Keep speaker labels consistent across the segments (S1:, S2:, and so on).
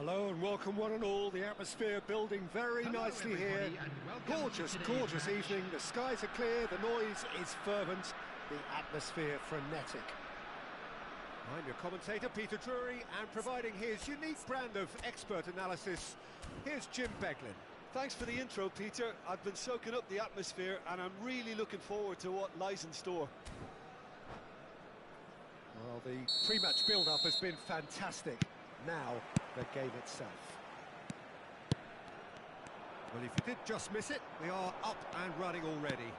S1: Hello and welcome one and all. The atmosphere building very nicely here. Gorgeous, gorgeous evening. The skies are clear, the noise is fervent, the atmosphere frenetic. I'm your commentator, Peter Drury, and providing his unique brand of expert analysis, here's Jim Beglin.
S2: Thanks for the intro, Peter. I've been soaking up the atmosphere and I'm really looking forward to what lies in store.
S1: Well, the pre-match build-up has been fantastic. Now, the game itself. Well, if you did just miss it, we are up and running already.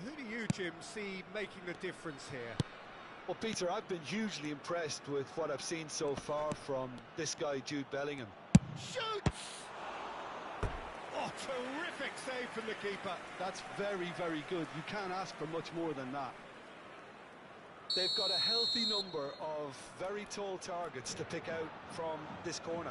S1: Who do you, Jim, see making the difference here?
S2: Well, Peter, I've been hugely impressed with what I've seen so far from this guy, Jude Bellingham.
S1: Shoots! Oh, terrific save from the keeper.
S2: That's very, very good. You can't ask for much more than that. They've got a healthy number of very tall targets to pick out from this corner.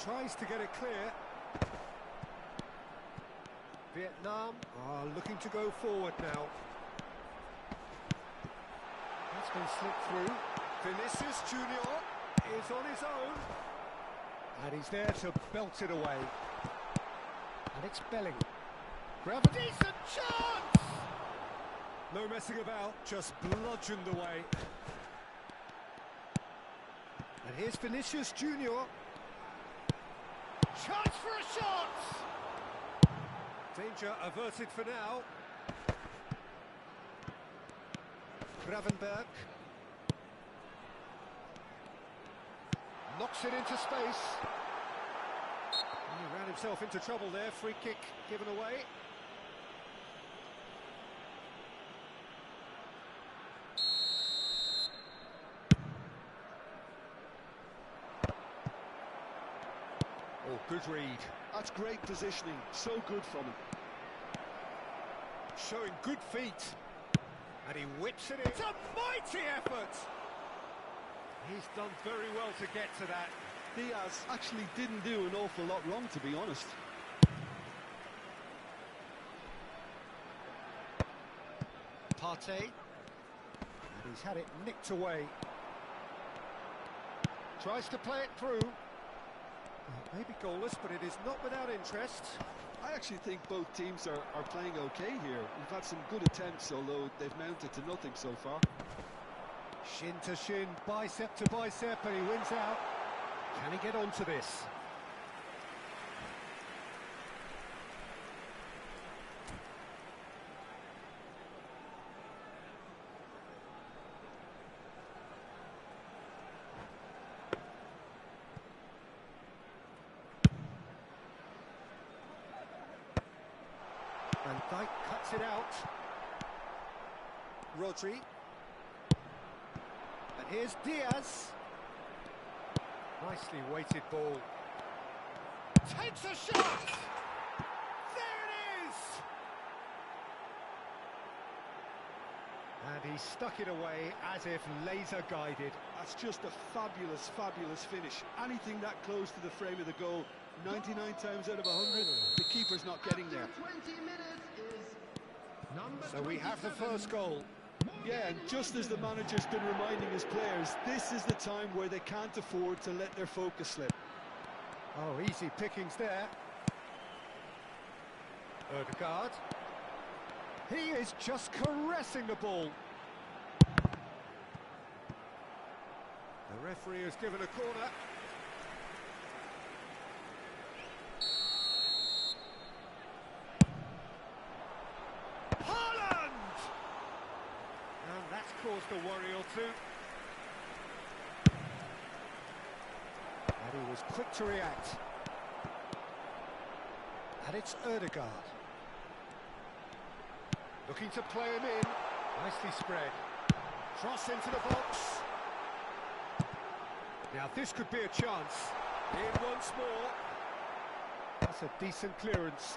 S1: Tries to get it clear. Vietnam are looking to go forward now. That's been slipped through. Vinicius Junior is on his own. And he's there to belt it away. And it's Bellingham. Grab a decent chance! No messing about, just bludgeoned away. And here's Vinicius Junior. Chance for a shot! Danger averted for now. Gravenberg. Knocks it into space. He ran himself into trouble there. Free kick given away. Oh, good read.
S2: That's great positioning. So good from him.
S1: Showing good feet. And he whips it in. It's a mighty effort! He's done very well to get to that.
S2: Diaz actually didn't do an awful lot wrong, to be honest.
S1: Partey. And he's had it nicked away. Tries to play it through. Maybe goalless, but it is not without interest.
S2: I actually think both teams are playing okay here. We've had some good attempts, although they've mounted to nothing so far.
S1: Shin to shin, bicep to bicep, and he wins out. Can he get onto this? Van Dijk cuts it out. Rodri. And here's Diaz. Nicely weighted ball. Takes a shot! There it is! And he stuck it away as if laser guided.
S2: That's just a fabulous, fabulous finish. Anything that close to the frame of the goal, 99 times out of 100, the keeper's not getting there.
S1: So we have the first goal.
S2: Yeah, and just as the manager's been reminding his players, this is the time where they can't afford to let their focus slip.
S1: Oh, easy pickings there. Ødegaard. He is just caressing the ball. The referee has given a corner. Caused a worry or two. And he was quick to react. And it's Ødegaard. Looking to play him in. Nicely spread. Cross into the box. Now this could be a chance. In once more. That's a decent clearance.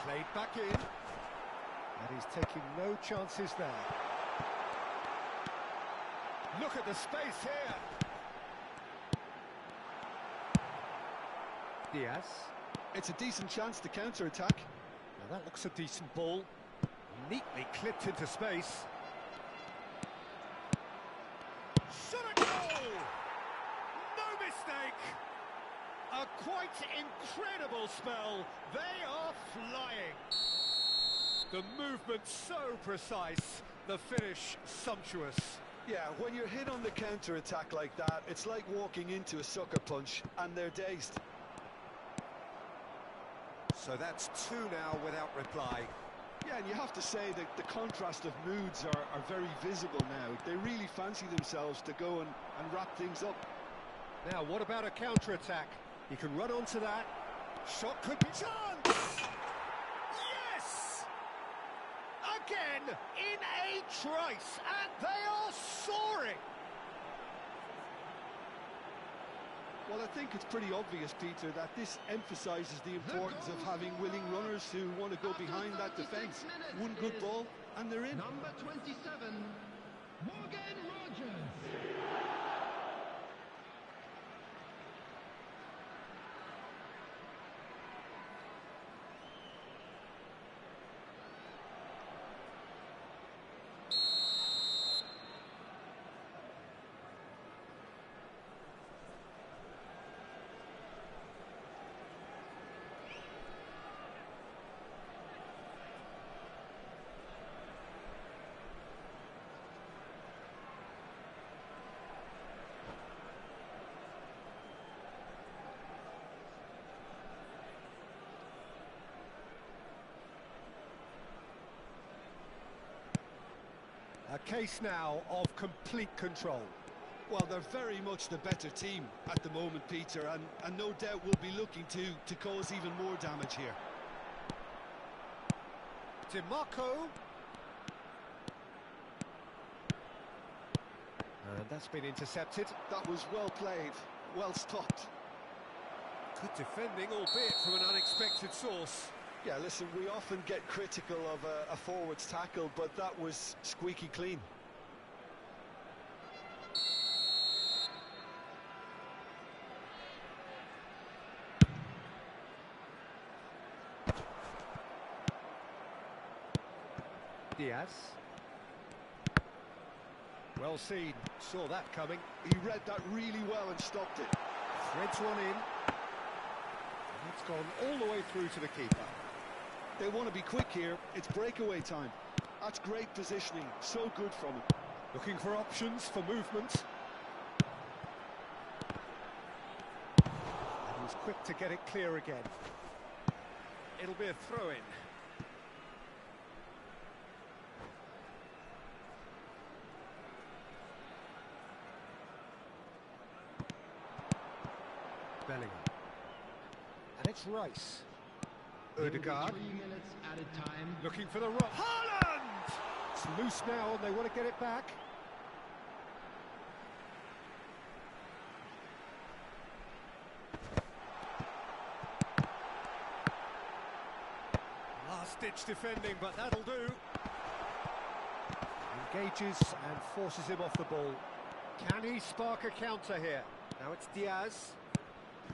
S1: Played back in. And he's taking no chances there. Look at the space here. Diaz.
S2: It's a decent chance to counter-attack.
S1: Now that looks a decent ball. Neatly clipped into space. Shot a goal! No mistake! A quite incredible spell. They are flying. The movement so precise, the finish sumptuous.
S2: Yeah, when you're hit on the counter-attack like that, it's like walking into a sucker punch, and they're dazed.
S1: So that's two now without reply.
S2: Yeah, and you have to say that the contrast of moods are very visible now. They really fancy themselves to go and wrap things up.
S1: Now, what about a counter-attack? He can run onto that. Shot could be... Chance! Yes! Again, in a trice, and they are soaring!
S2: Well, I think it's pretty obvious, Peter, that this emphasises the importance of having willing runners who want to go behind that defence. One good ball, and they're in.
S3: Number 27, Morgan Rogers.
S1: A case now of complete control.
S2: Well, they're very much the better team at the moment, Peter, and no doubt will be looking to cause even more damage here.
S1: DiMarco. And that's been intercepted.
S2: That was well played, well stopped.
S1: Good defending, albeit from an unexpected source.
S2: Yeah, listen, we often get critical of a forward's tackle, but that was squeaky clean.
S1: Diaz. Well seen, saw that coming.
S2: He read that really well and stopped it.
S1: Threads one in. And it's gone all the way through to the keeper.
S2: They want to be quick here. It's breakaway time. That's great positioning. So good from him.
S1: Looking for options for movement. And he's quick to get it clear again. It'll be a throw-in. Bellingham. And it's Rice. Ødegaard.
S3: 3 minutes added time.
S1: Looking for the rock. Haaland! It's loose now and they want to get it back. Last-ditch defending, but that'll do. Engages and forces him off the ball. Can he spark a counter here? Now it's Diaz.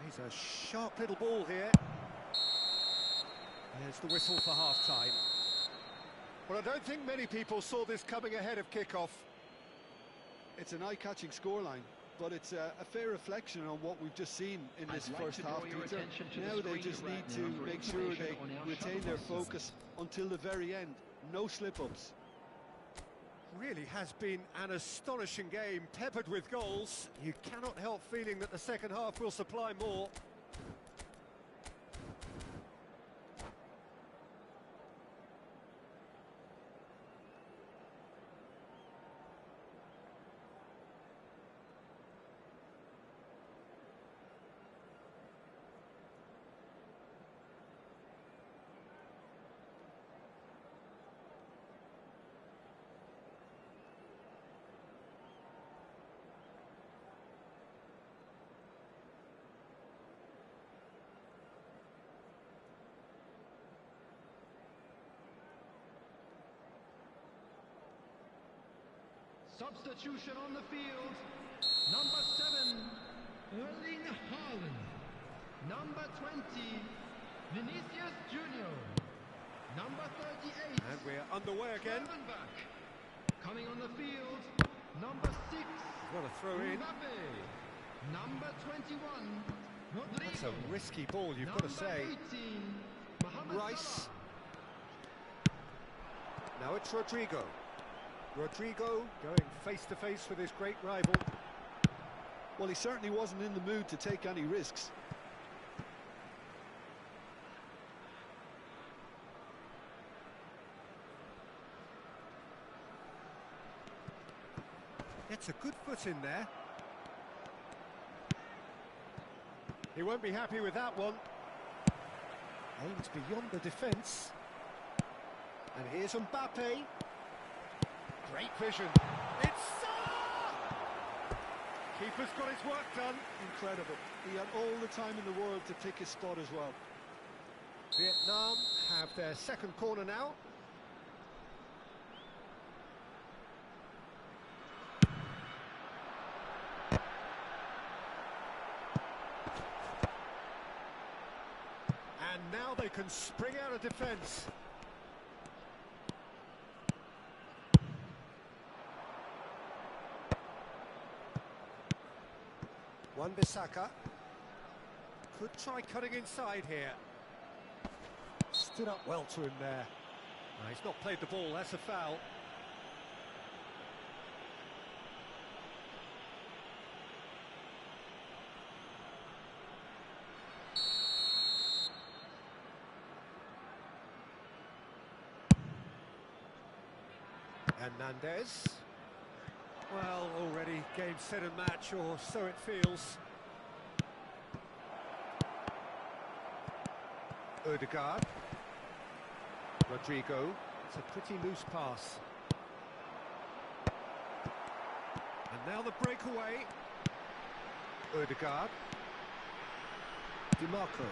S1: He's a sharp little ball here. There's the whistle for half-time. Well, I don't think many people saw this coming ahead of kick-off.
S2: It's an eye-catching scoreline, but it's a fair reflection on what we've just seen in this first half, Peter. Now they just need to make sure they retain their focus until the very end. No slip-ups.
S1: Really has been an astonishing game, peppered with goals. You cannot help feeling that the second half will supply more.
S3: Substitution on the field. Number 7, Erling Haaland. Number 20, Vinicius Junior. Number 38.
S1: And we're underway again.
S3: Gravenberch. Coming on the field, number 6.
S1: What a throw in.
S3: Mbappe. Number 21, Rodrigo.
S1: That's a risky ball, you've got to say.
S3: Number 18, Mohamed
S1: Rice.
S3: Salah.
S1: Now it's Rodrigo. Rodrigo going face to face with his great rival.
S2: Well, he certainly wasn't in the mood to take any risks.
S1: Gets a good foot in there. He won't be happy with that one. Aims beyond the defence. And here's Mbappe. Great vision. It's Salah! Keeper's got his work done.
S2: Incredible. He had all the time in the world to pick his spot as well.
S1: Vietnam have their second corner now. And now they can spring out of defence. Wan-Bissaka could try cutting inside here. Stood up well to him there. No, he's not played the ball, that's a foul. Hernandez. Well, already game, set and match, or so it feels. Odegaard. Rodrigo. It's a pretty loose pass. And now the breakaway. Odegaard. DiMarco.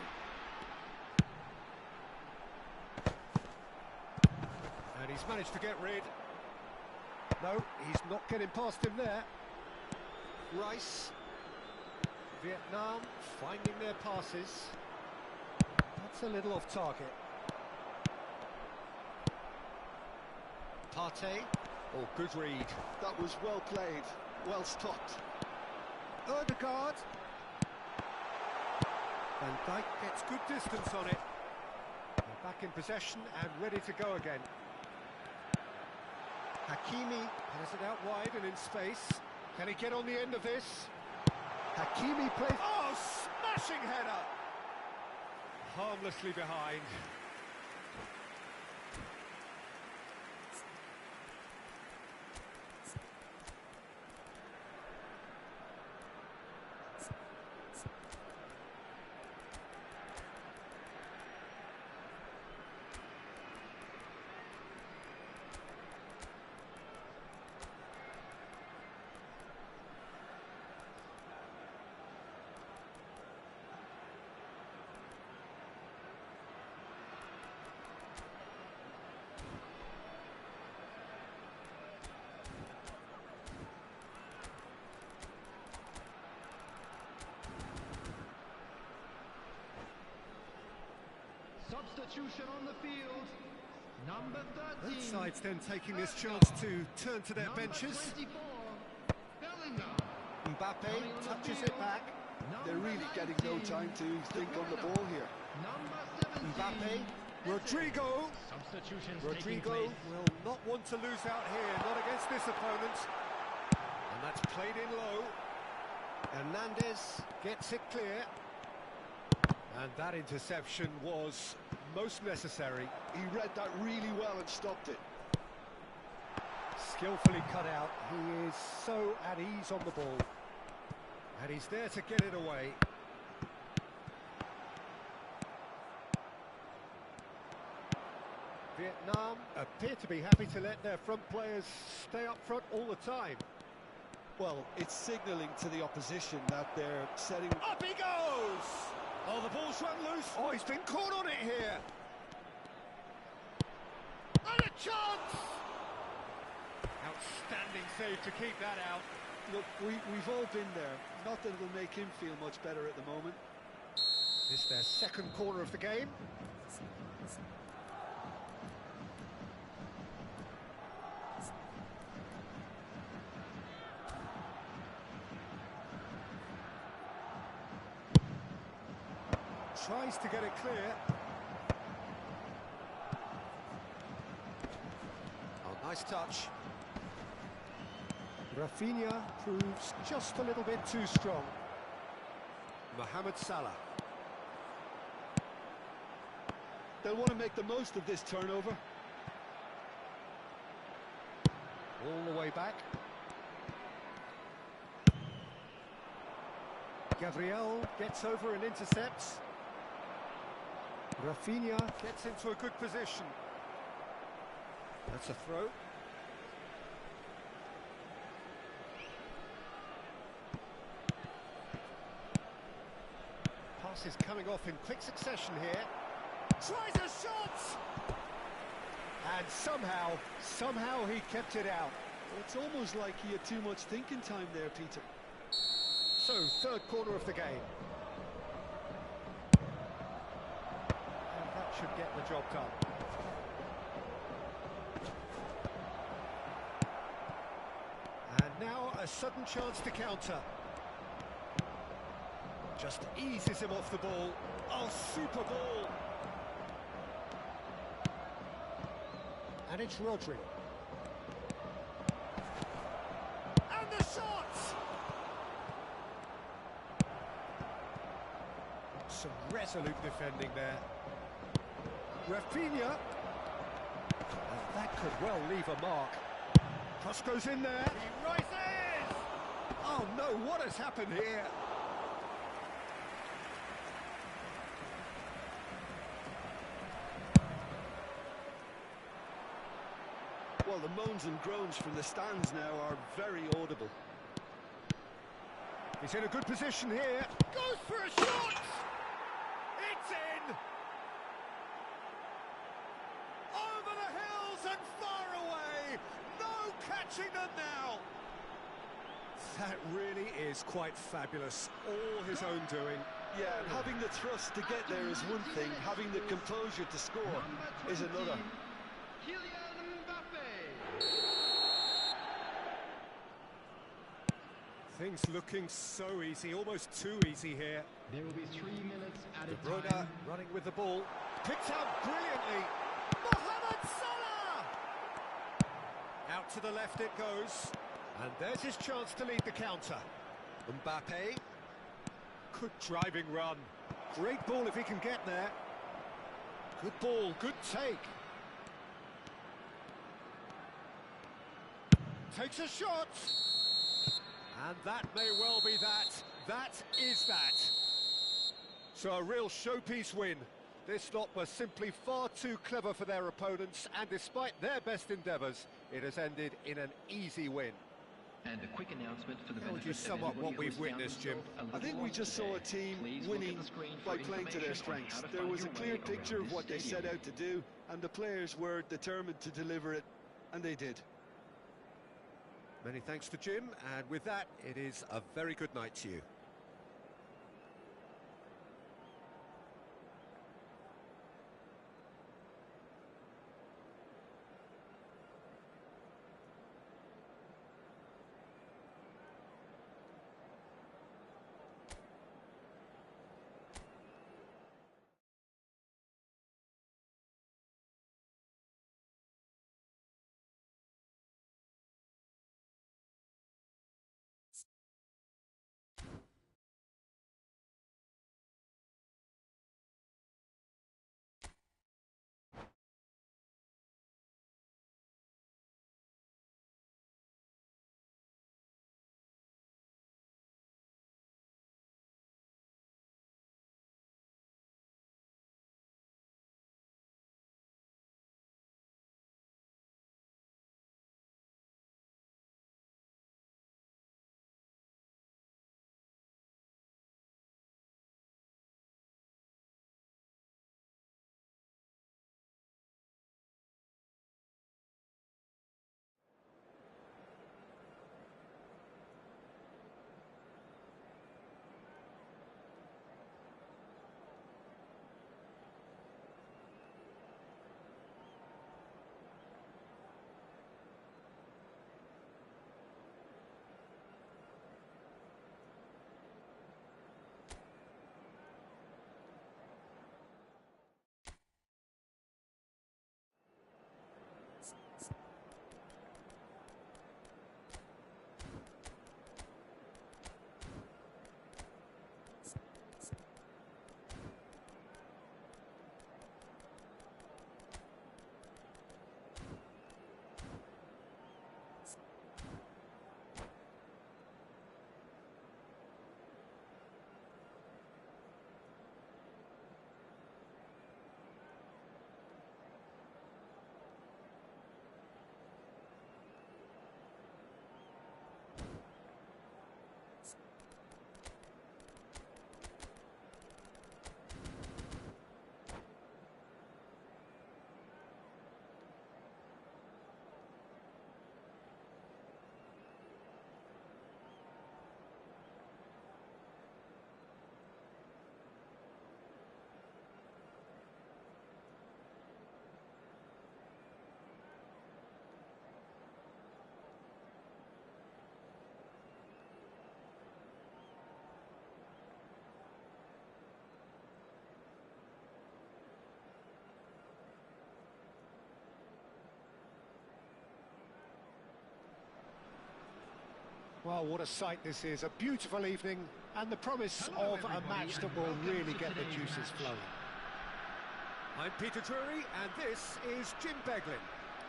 S1: And he's managed to get rid. No, he's not getting past him there. Rice. Vietnam finding their passes. That's a little off target. Partey. Oh, good read.
S2: That was well played, well stopped.
S1: Odegaard. Van Dijk gets good distance on it. They're back in possession and ready to go again. Hakimi has it out wide and in space. Can he get on the end of this? Hakimi plays... Oh, smashing header! Harmlessly behind.
S3: Substitution on the field. Number 13.
S1: Both sides then taking this chance to turn to their benches.
S3: 24, Bellingham.
S1: Mbappe touches it back.
S2: They're really getting no time to think on the ball here.
S3: Number 17.
S1: Mbappe. Rodrigo.
S3: Substitutions taking
S1: Rodrigo
S3: place.
S1: will not want to lose out here, not against this opponent. And that's played in low. Hernandez gets it clear. And that interception was most necessary.
S2: He read that really well and stopped it.
S1: Skillfully cut out. He is so at ease on the ball. And he's there to get it away. Vietnam appear to be happy to let their front players stay up front all the time.
S2: Well, it's signalling to the opposition that they're setting...
S1: Up he goes! Oh, the ball's run loose. Oh, he's been caught on it here. And a chance! Outstanding save to keep that out.
S2: Look, we've all been there. Not that it'll make him feel much better at the moment.
S1: This is their second corner of the game. Tries to get it clear. Oh, nice touch. Rafinha proves just a little bit too strong. Mohamed Salah.
S2: They'll want to make the most of this turnover.
S1: All the way back. Gabriel gets over and intercepts. Rafinha gets into a good position. That's a throw. Pass is coming off in quick succession here. Tries a shot! And somehow he kept it out.
S2: It's almost like he had too much thinking time there, Peter.
S1: So, third corner of the game. And that should get the job done. And now a sudden chance to counter. Just eases him off the ball. Oh, super ball! And it's Rodri. And the shot! Some resolute defending there. Rafinha. And that could well leave a mark. Cross goes in there. He rises! Oh no, what has happened here?
S2: Well, the moans and groans from the stands now are very audible.
S1: He's in a good position here. Goes for a shot! It's in! Over the hills and far away! No catching them now! That really is quite fabulous. All his own doing.
S2: Yeah, and having the thrust to get there is one thing, having the composure to score is another.
S1: Things looking so easy, almost too easy here.
S3: There will be 3 minutes at
S1: De
S3: a
S1: Bruyne
S3: time.
S1: running with the ball. Picked out brilliantly. Mohamed Salah! Out to the left it goes. And there's his chance to lead the counter. Mbappe. Good driving run. Great ball if he can get there. Good ball, good take. Takes a shot. And that may well be that. That is that. So a real showpiece win. This lot was simply far too clever for their opponents, and despite their best endeavours, it has ended in an easy win.
S4: And a quick announcement for the
S1: How would
S4: benefit
S1: you
S4: of
S1: sum up
S4: anybody
S1: what we've
S4: who's found
S1: witnessed, Jim?
S4: themselves a
S2: I think
S4: little
S2: we just saw a
S4: lost today.
S2: team
S4: Please look at
S2: winning
S4: the screen
S2: by
S4: for
S2: playing to their
S4: information on
S2: strengths.
S4: how to
S2: There
S4: find
S2: was a
S4: your
S2: clear
S4: way
S2: picture
S4: around
S2: of what
S4: this
S2: they set
S4: stadium.
S2: out to do, and the players were determined to deliver it, and they did.
S1: Many thanks to Jim, and with that, it is a very good night to you. Well, what a sight this is. A beautiful evening and the promise of a match that will really get the juices flowing. I'm Peter Drury and this is Jim Beglin.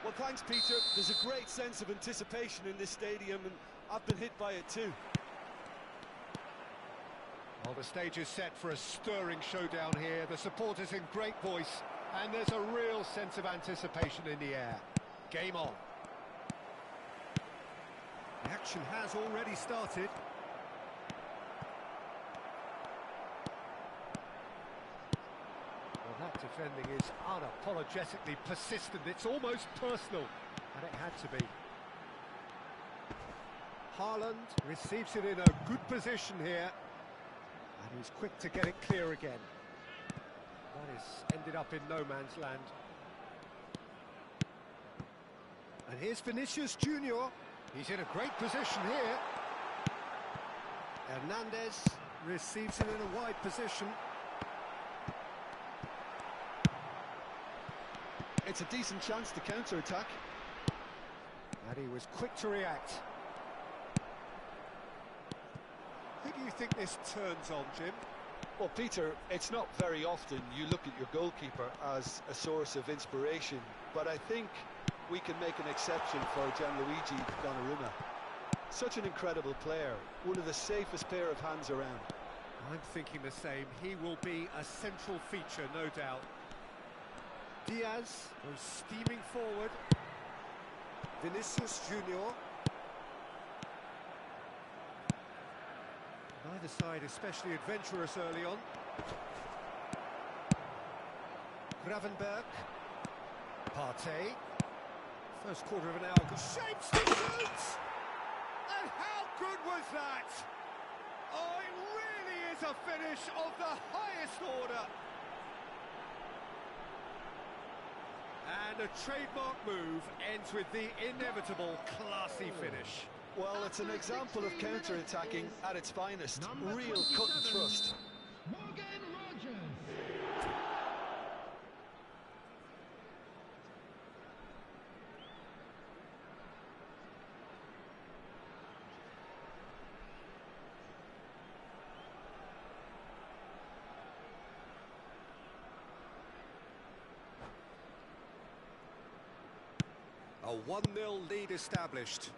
S2: Well, thanks, Peter. There's a great sense of anticipation in this stadium, and I've been hit by it too.
S1: Well, the stage is set for a stirring showdown here. The supporters in great voice, and there's a real sense of anticipation in the air. Game on. The action has already started. Well, that defending is unapologetically persistent. It's almost personal, and it had to be. Haaland receives it in a good position here. And he's quick to get it clear again. That is ended up in no man's land. And here's Vinicius Junior. He's in a great position here. Hernandez receives it in a wide position.
S2: It's a decent chance to counter-attack.
S1: And he was quick to react. Who do you think this turns on, Jim?
S2: Well, Peter, it's not very often you look at your goalkeeper as a source of inspiration, but I think we can make an exception for Gianluigi Donnarumma. Such an incredible player, one of the safest pair of hands around.
S1: I'm thinking the same. He will be a central feature, no doubt. Diaz goes steaming forward. Vinicius Junior. Neither side especially adventurous early on. Gravenberg. Partey. First quarter of an hour. Shapes the shoots! And how good was that? Oh, it really is a finish of the highest order. And a trademark move ends with the inevitable classy finish.
S2: Well, it's an example of counter-attacking at its finest. Real cut and thrust.
S3: Morgan Rogers.
S1: A 1-0 lead established.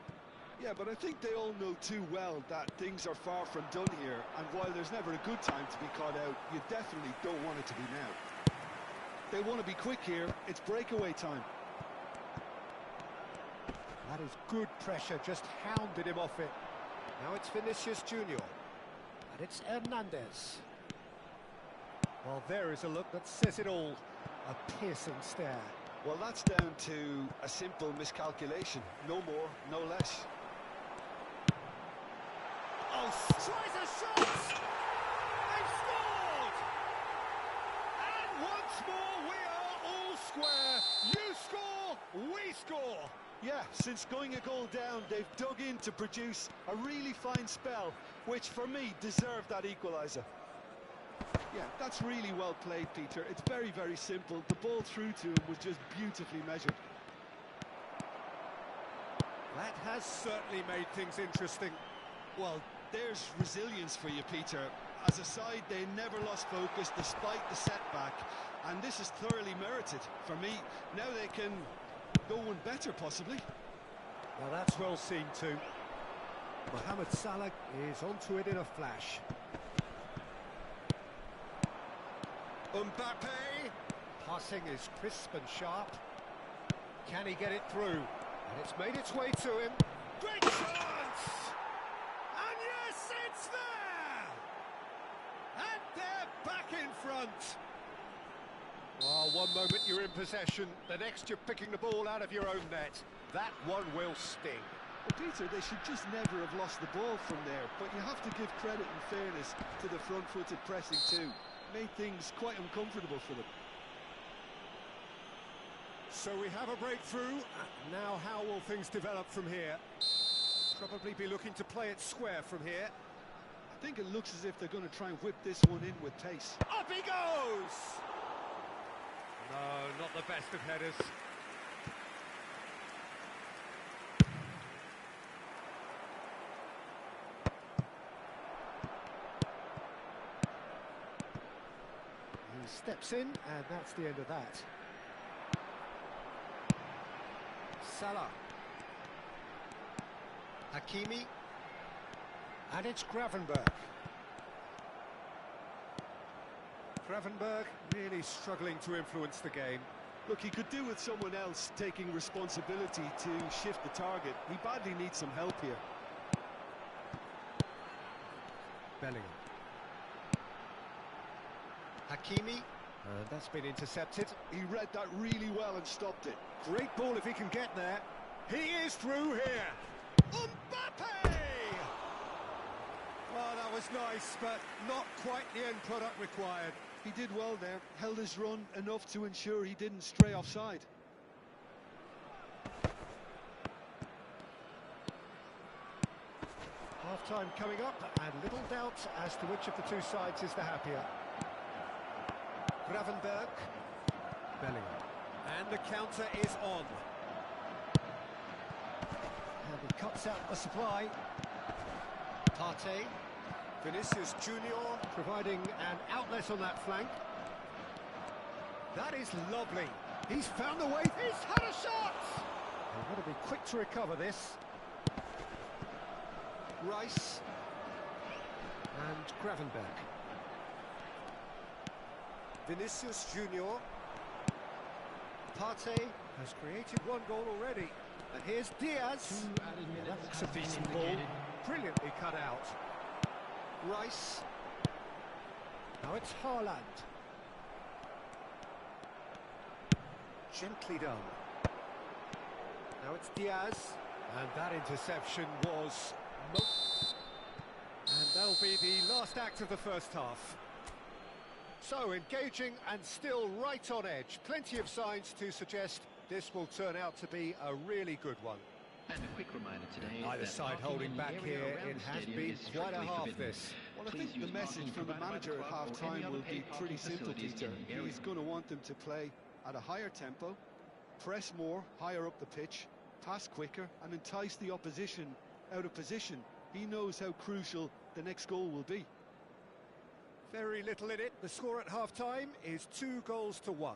S2: Yeah, but I think they all know too well that things are far from done here, and while there's never a good time to be caught out, you definitely don't want it to be now. They want to be quick here. It's breakaway time.
S1: That is good pressure, just hounded him off it. Now it's Vinicius Junior. And it's Hernandez. Well, there is a look that says it all. A piercing stare.
S2: Well, that's down to a simple miscalculation. No more, no less.
S1: Oh, tries a shot! They've scored! And once more we are all square. You score, we score.
S2: Yeah, since going a goal down, they've dug in to produce a really fine spell, which for me deserved that equaliser. Yeah, that's really well played, Peter. It's very, very simple. The ball through to him was just beautifully measured.
S1: That has certainly made things interesting.
S2: Well, there's resilience for you, Peter. As a side, they never lost focus despite the setback, and this is thoroughly merited. For me, now they can go one better, possibly.
S1: Well, that's well seen too. Mohamed Salah is onto it in a flash. Mbappe. Passing is crisp and sharp. Can he get it through? And it's made its way to him. Great chance! And yes, it's there! And they're back in front. Well, one moment you're in possession, the next you're picking the ball out of your own net. That one will sting.
S2: Well, Peter, they should just never have lost the ball from there, but you have to give credit and fairness to the front-footed pressing too. Made things quite uncomfortable for them.
S1: So we have a breakthrough. Now how will things develop from here? Probably be looking to play it square from here.
S2: I think it looks as if they're going to try and whip this one in with pace.
S1: Up he goes! No, not the best of headers. He steps in, and that's the end of that. Salah. Hakimi. And it's Gravenberch. Gravenberch really struggling to influence the game.
S2: Look, he could do with someone else taking responsibility to shift the target. He badly needs some help here.
S1: Bellingham. Hakimi. And that's been intercepted.
S2: He read that really well and stopped it.
S1: Great ball if he can get there. He is through here. Mbappe! Well, that was nice, but not quite the end product required.
S2: He did well there, held his run enough to ensure he didn't stray offside.
S1: Half-time coming up, and little doubt as to which of the two sides is the happier. Gravenberch. Bellingham. And the counter is on. And he cuts out the supply. Partey. Vinicius Junior providing an outlet on that flank. That is lovely. He's found the way. He's had a shot! They've got to be quick to recover this. Rice. And Gravenberch. Vinicius Junior. Partey has created one goal already. And here's Diaz. That looks a decent ball. Brilliantly cut out. Rice. Now it's Haaland. Gently done. Now it's Diaz. And that interception was... And that'll be the last act of the first half. So, engaging and still right on edge. Plenty of signs to suggest this will turn out to be a really good one.
S4: And a quick reminder today,
S1: Either side holding back here, it has been quite a half this.
S2: Well, I think the message from the manager at half-time will be pretty simple, Peter. He's going to want them to play at a higher tempo, press more, higher up the pitch, pass quicker, and entice the opposition out of position. He knows how crucial the next goal will be.
S1: Very little in it. The score at half-time is 2-1.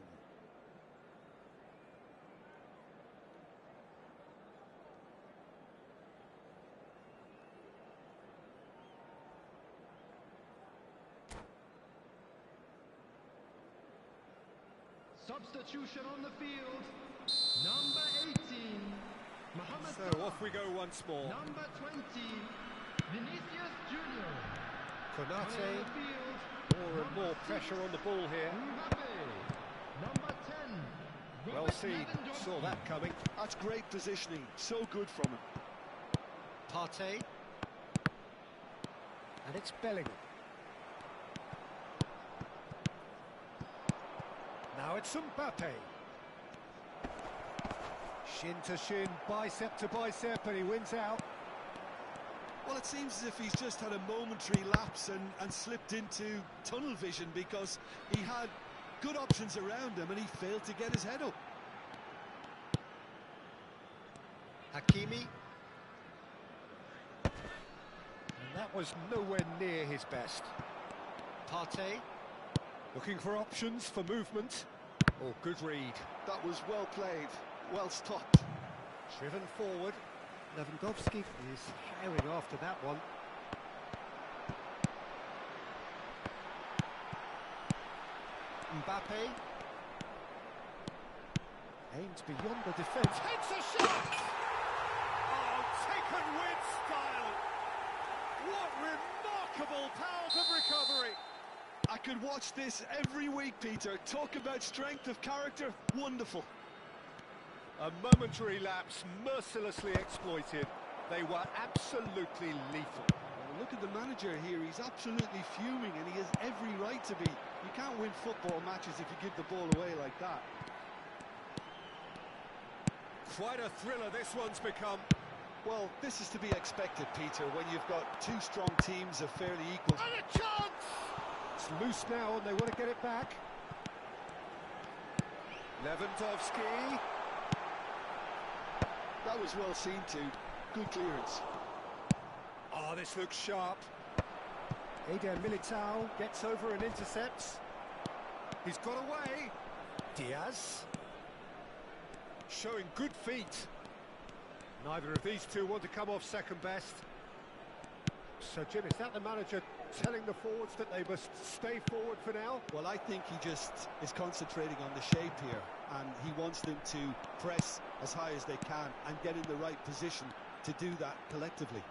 S3: Substitution on the field. Number 18. Mohamed
S1: So
S3: Salah.
S1: off we go once more.
S3: Number 20. Vinicius Junior.
S1: Konate,
S3: On the field.
S1: more and more pressure on the ball here.
S3: Mbappe. Number 10.
S1: Well
S3: Robert
S1: seen,
S3: Lewandowski.
S1: saw that coming.
S2: That's great positioning, so good from him.
S1: Partey. And it's Bellingham. Now it's Mbappe. Shin to shin, bicep to bicep, and he wins out.
S2: Well, it seems as if he's just had a momentary lapse and slipped into tunnel vision because he had good options around him and he failed to get his head up.
S1: Hakimi. And that was nowhere near his best. Partey. Looking for options for movement. Oh, good read.
S2: That was well played, well stopped.
S1: Driven forward. Lewandowski is herring after that one. Mbappe. Aims beyond the defence. Hits a shot! Oh, taken with style. What remarkable powers of recovery.
S2: I could watch this every week, Peter. Talk about strength of character, wonderful.
S1: A momentary lapse, mercilessly exploited. They were absolutely lethal.
S2: Well, look at the manager here. He's absolutely fuming and he has every right to be. You can't win football matches if you give the ball away like that.
S1: Quite a thriller this one's become.
S2: Well, this is to be expected, Peter, when you've got two strong teams of fairly equal.
S1: And a chance! It's loose now and they want to get it back. Lewandowski.
S2: That was well seen too. Good clearance.
S1: Oh, this looks sharp. Eder Militao gets over and intercepts. He's got away. Diaz. Showing good feet. Neither of these two want to come off second best. So, Jim, is that the manager telling the forwards that they must stay forward for now?
S2: Well, I think he just is concentrating on the shape here, and he wants them to press as high as they can and get in the right position to do that collectively.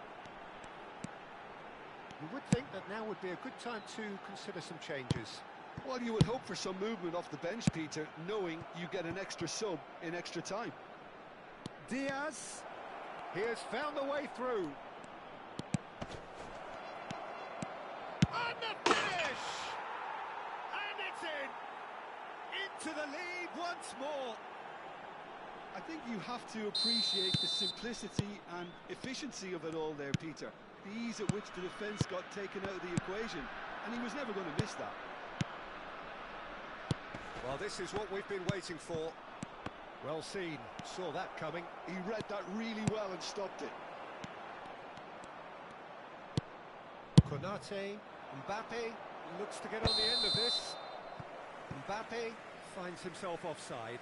S1: You would think that now would be a good time to consider some changes.
S2: Well, you would hope for some movement off the bench, Peter, knowing you get an extra sub in extra time.
S1: Diaz, he has found the way through. And the finish! And it's in! Into the lead once more.
S2: I think you have to appreciate the simplicity and efficiency of it all there, Peter. The ease at which the defence got taken out of the equation, and he was never going to miss that.
S1: Well, this is what we've been waiting for. Well seen, saw that coming.
S2: He read that really well and stopped it.
S1: Konate, Mbappe looks to get on the end of this. Mbappe finds himself offside.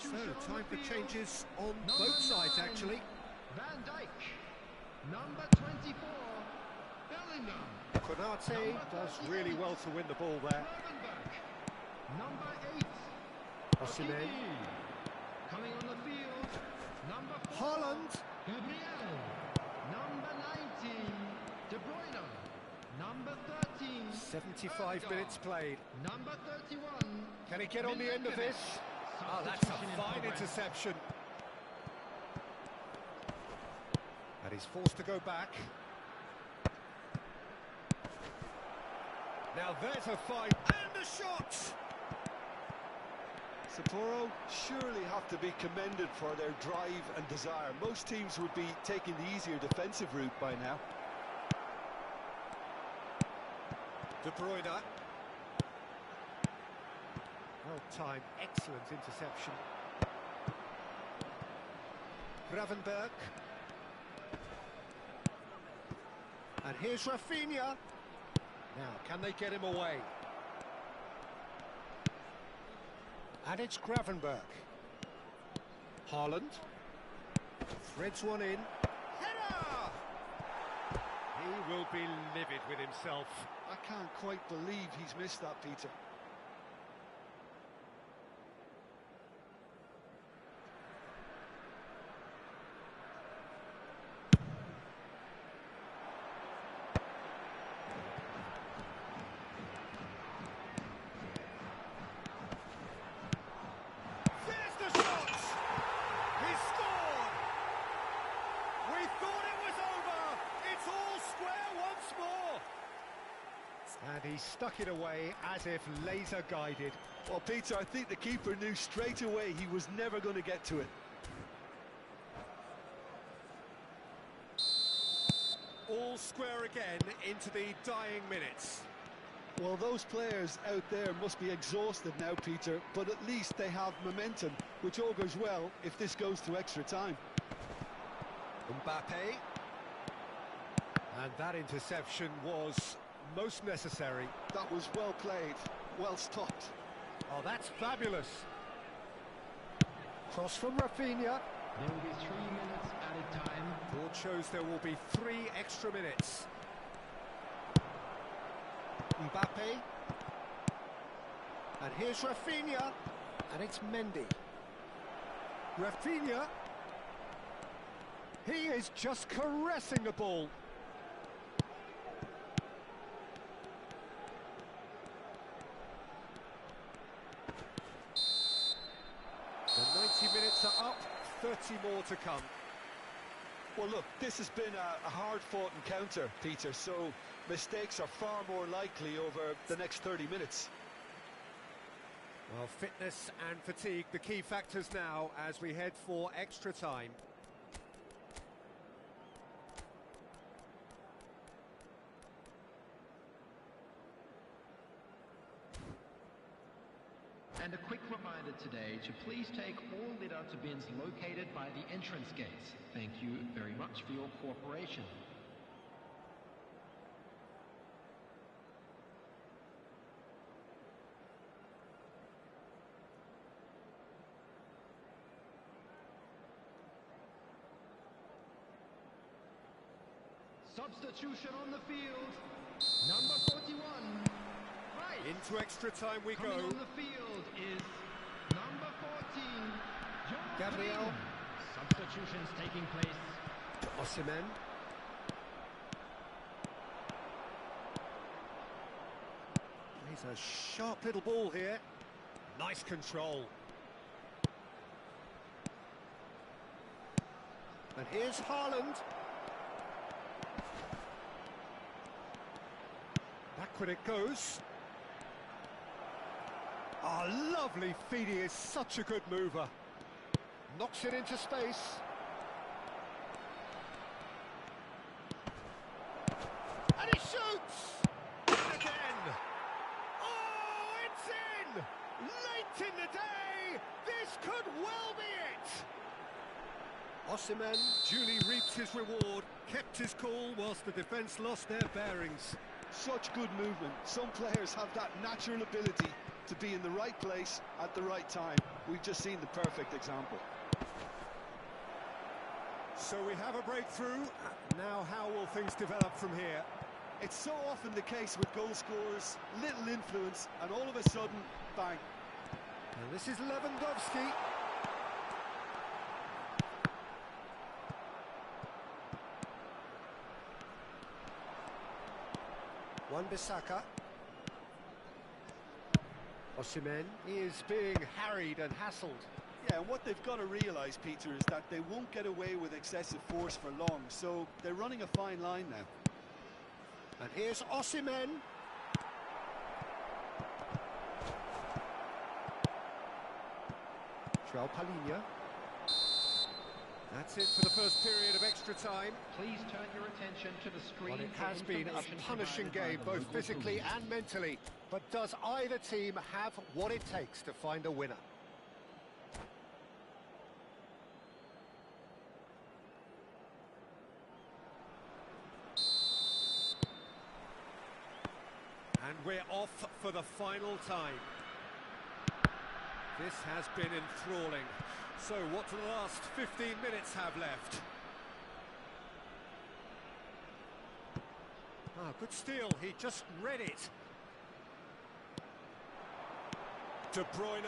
S1: So, time for changes on both sides, actually.
S3: Van Dijk, number 24, Bellingham.
S1: Konate does really well to win the ball there.
S3: Gravenberch, number 8,
S1: Osimhen.
S3: Hakimi. Coming on the field, number 4,
S1: Haaland.
S3: Gabriel, number 19, De Bruyne, number 13,
S1: 75 minutes played.
S3: number 31.
S1: Can he get on the end of this? Oh, that's a fine interception. And he's forced to go back. Now there's a fight and a shot!
S2: Sapporo surely have to be commended for their drive and desire. Most teams would be taking the easier defensive route by now.
S1: De Bruyne. Well-timed, excellent interception. Gravenberch. And here's Rafinha. Now, can they get him away? And it's Gravenberch. Haaland. Threads one in. Header! He will be livid with himself.
S2: I can't quite believe he's missed that, Peter.
S1: And he stuck it away as if laser guided.
S2: Well, Peter, I think the keeper knew straight away he was never going to get to it.
S1: All square again into the dying minutes.
S2: Well, those players out there must be exhausted now, Peter, but at least they have momentum, which augurs well if this goes to extra time.
S1: Mbappe. And that interception was most necessary.
S2: That was well played, well stopped.
S1: Oh, that's fabulous. Cross from Rafinha.
S3: There will be 3 minutes added time.
S1: Board shows there will be 3 extra minutes. Mbappe. And here's Rafinha. And it's Mendy. Rafinha. He is just caressing the ball. The 90 minutes are up, 30 more to come.
S2: Well, look, this has been a hard-fought encounter, Peter, so mistakes are far more likely over the next 30 minutes.
S1: Well, fitness and fatigue, the key factors now as we head for extra time.
S4: And a quick reminder today to please take all litter to bins located by the entrance gates. Thank you very much for your cooperation.
S3: Substitution on the field. Number 41. Right.
S1: Into extra time we
S3: Coming
S1: go.
S3: on the field is number 14.
S1: Gabriel.
S3: Substitutions taking place.
S1: Osimhen. He's a sharp little ball here. Nice control. And here's Haaland. Backward it goes. Oh, lovely feet. He is such a good mover. Knocks it into space. And he shoots! And again! Oh, it's in! Late in the day! This could well be it! Osimhen duly reaped his reward, kept his cool whilst the defence lost their bearings.
S2: Such good movement. Some players have that natural ability to be in the right place at the right time. We've just seen the perfect example.
S1: So we have a breakthrough. Now how will things develop from here?
S2: It's so often the case with goal scorers, little influence, and all of a sudden, bang.
S1: And this is Lewandowski. Wan-Bissaka. Osimhen is being harried and hassled.
S2: Yeah, and what they've got to realise, Peter, is that they won't get away with excessive force for long, so they're running a fine line now.
S1: And here's Osimhen. João Palhinha. That's it for the first period of extra time.
S4: Please turn your attention to the screen.
S1: Well, it
S4: for
S1: has been a
S4: information
S1: punishing
S4: provided
S1: game,
S4: by the
S1: both
S4: local
S1: physically
S4: police.
S1: and mentally. But does either team have what it takes to find a winner? And we're off for the final time. This has been enthralling. So what do the last 15 minutes have left? Ah, good steal. He just read it. De Bruyne.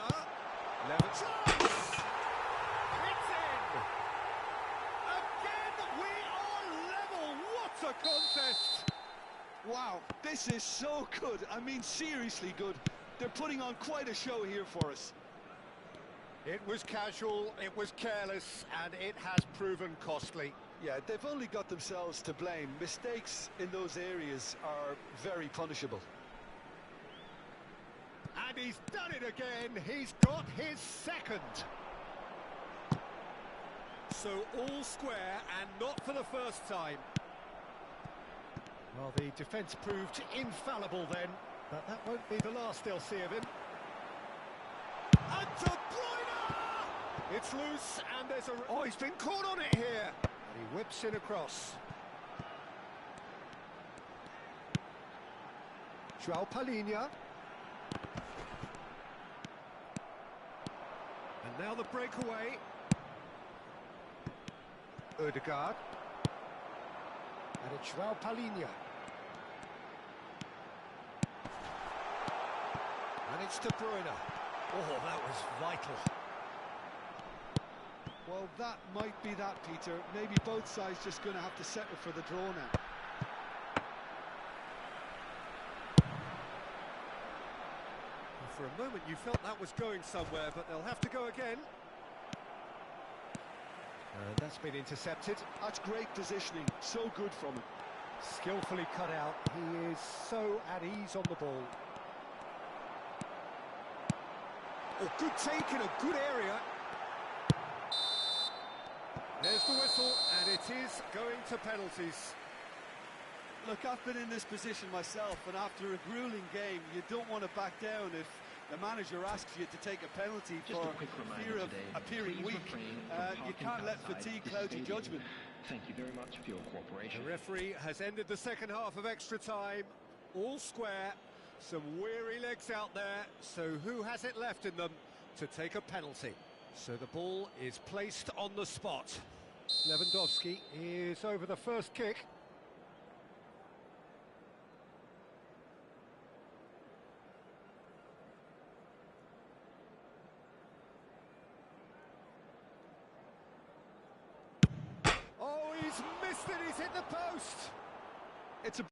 S1: Lewandowski. It's in. Again, we are level. What a contest.
S2: Wow, this is so good. I mean, seriously good. They're putting on quite a show here for us.
S1: It was casual, it was careless, and it has proven costly.
S2: Yeah, they've only got themselves to blame. Mistakes in those areas are very punishable.
S1: And he's done it again. He's got his second. So all square, and not for the first time. Well, the defence proved infallible then, but that won't be the last they'll see of him. And De Bruyne! It's loose, and there's a... Oh, he's been caught on it here. And he whips it across. João Palhinha. And now the breakaway. Ødegaard. And it's João Palhinha. And it's De Bruyne. Oh, that was vital.
S2: Well, that might be that, Peter. Maybe both sides just going to have to settle for the draw now.
S1: For a moment you felt that was going somewhere, but they'll have to go again. And that's been intercepted.
S2: That's great positioning, so good from him.
S1: Skillfully cut out, he is so at ease on the ball. Oh, good take in a good area. There's the whistle, and it is going to penalties.
S2: Look, I've been in this position myself, and after a grueling game, you don't want to back down if the manager asks you to take a penalty
S4: Just
S2: for
S4: a quick reminder
S2: fear of
S4: today,
S2: appearing
S4: please
S2: weak.
S4: refrain from
S2: You
S4: parking
S2: can't let
S4: outside
S2: fatigue
S4: this
S2: cloud your
S4: stadium.
S2: judgment.
S4: Thank you very much for your cooperation.
S1: The referee has ended the second half of extra time. All square, some weary legs out there, so who has it left in them to take a penalty? So the ball is placed on the spot. Lewandowski is over the first kick. Oh, he's missed it, he's hit the post!
S2: It's a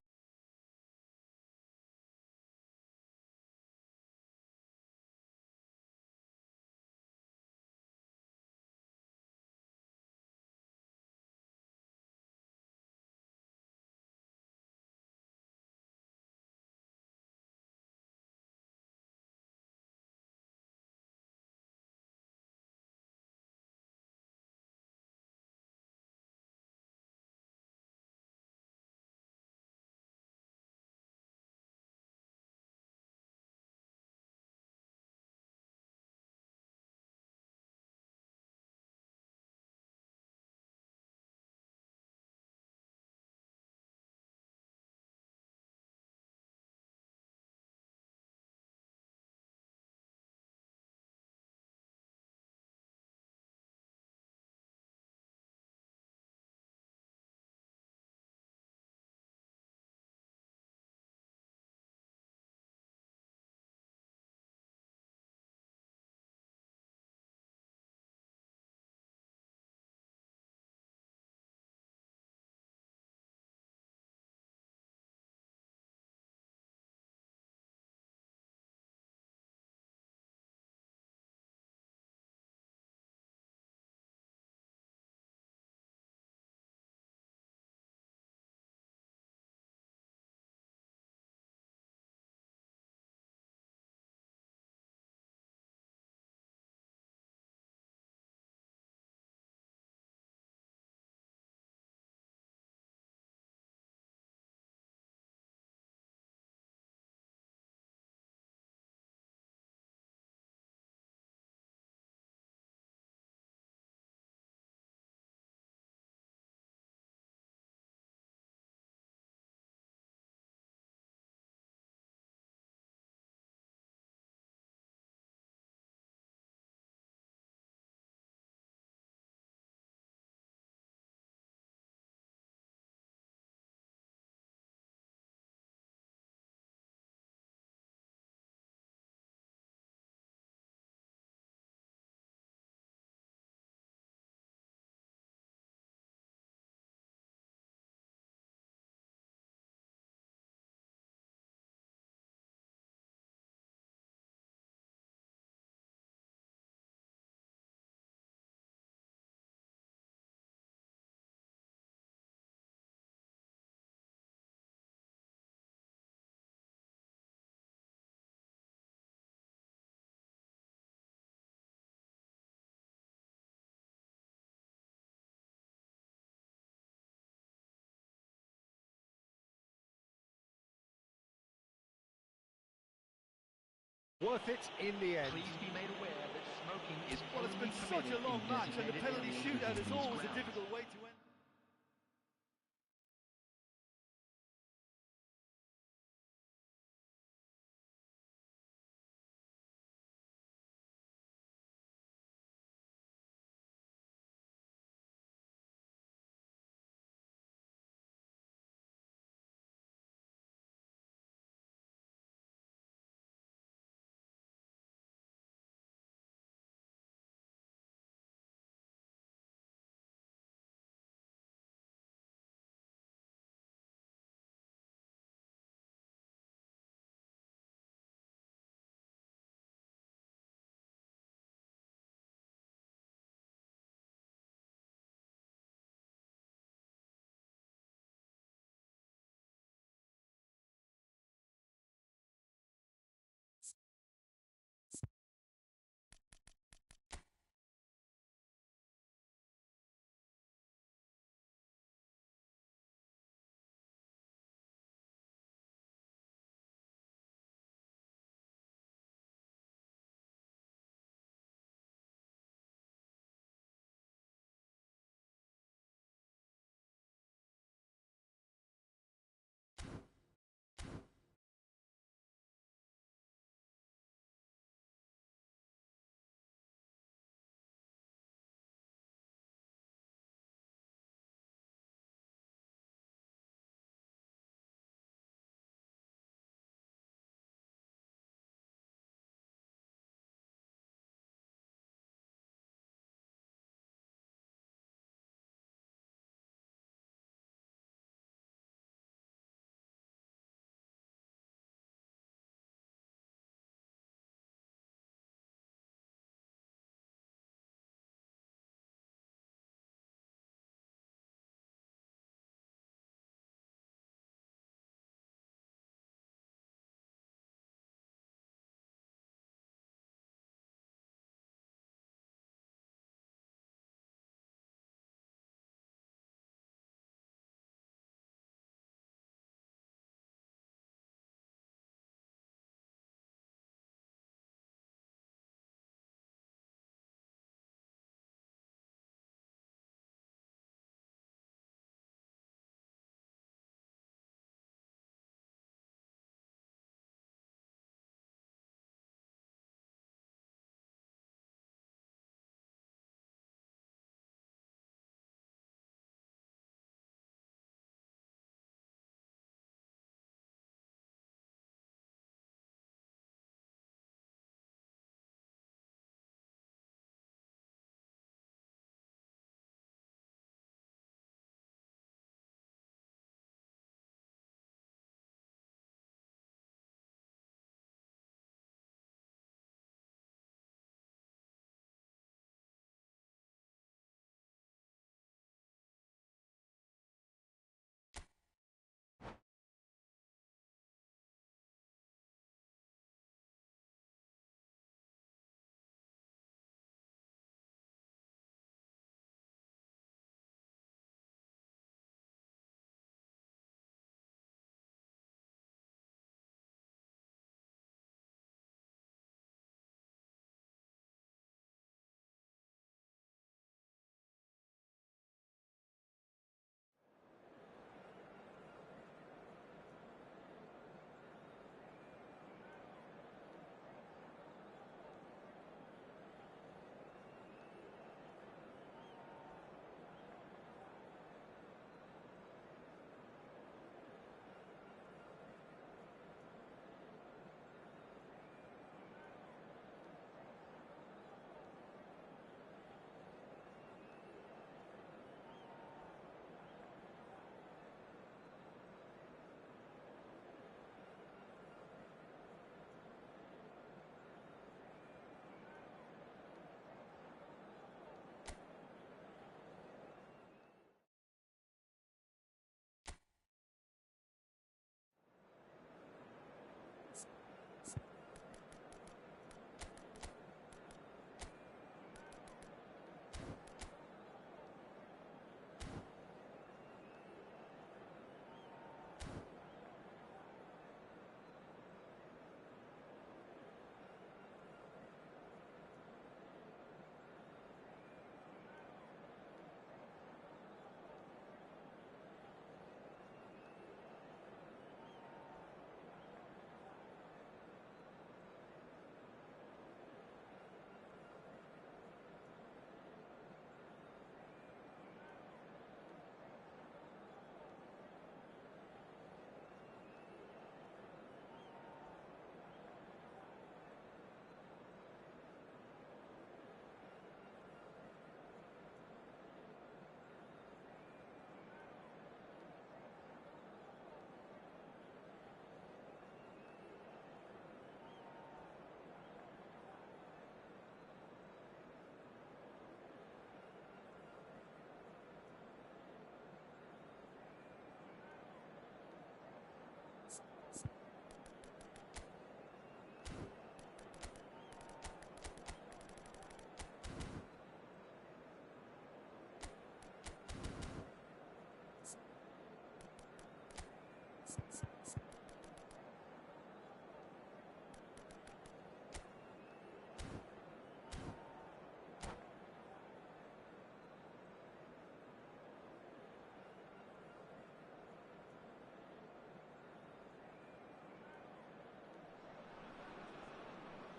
S1: Worth it in the end.
S4: Please be made aware that smoking is
S2: Well, it's been
S4: only
S2: such a
S4: permitted
S2: long
S4: in
S2: match, and the
S4: designated
S2: penalty
S4: areas
S2: shootout
S4: within
S2: is
S4: these
S2: always a
S4: grounds.
S2: difficult way to end.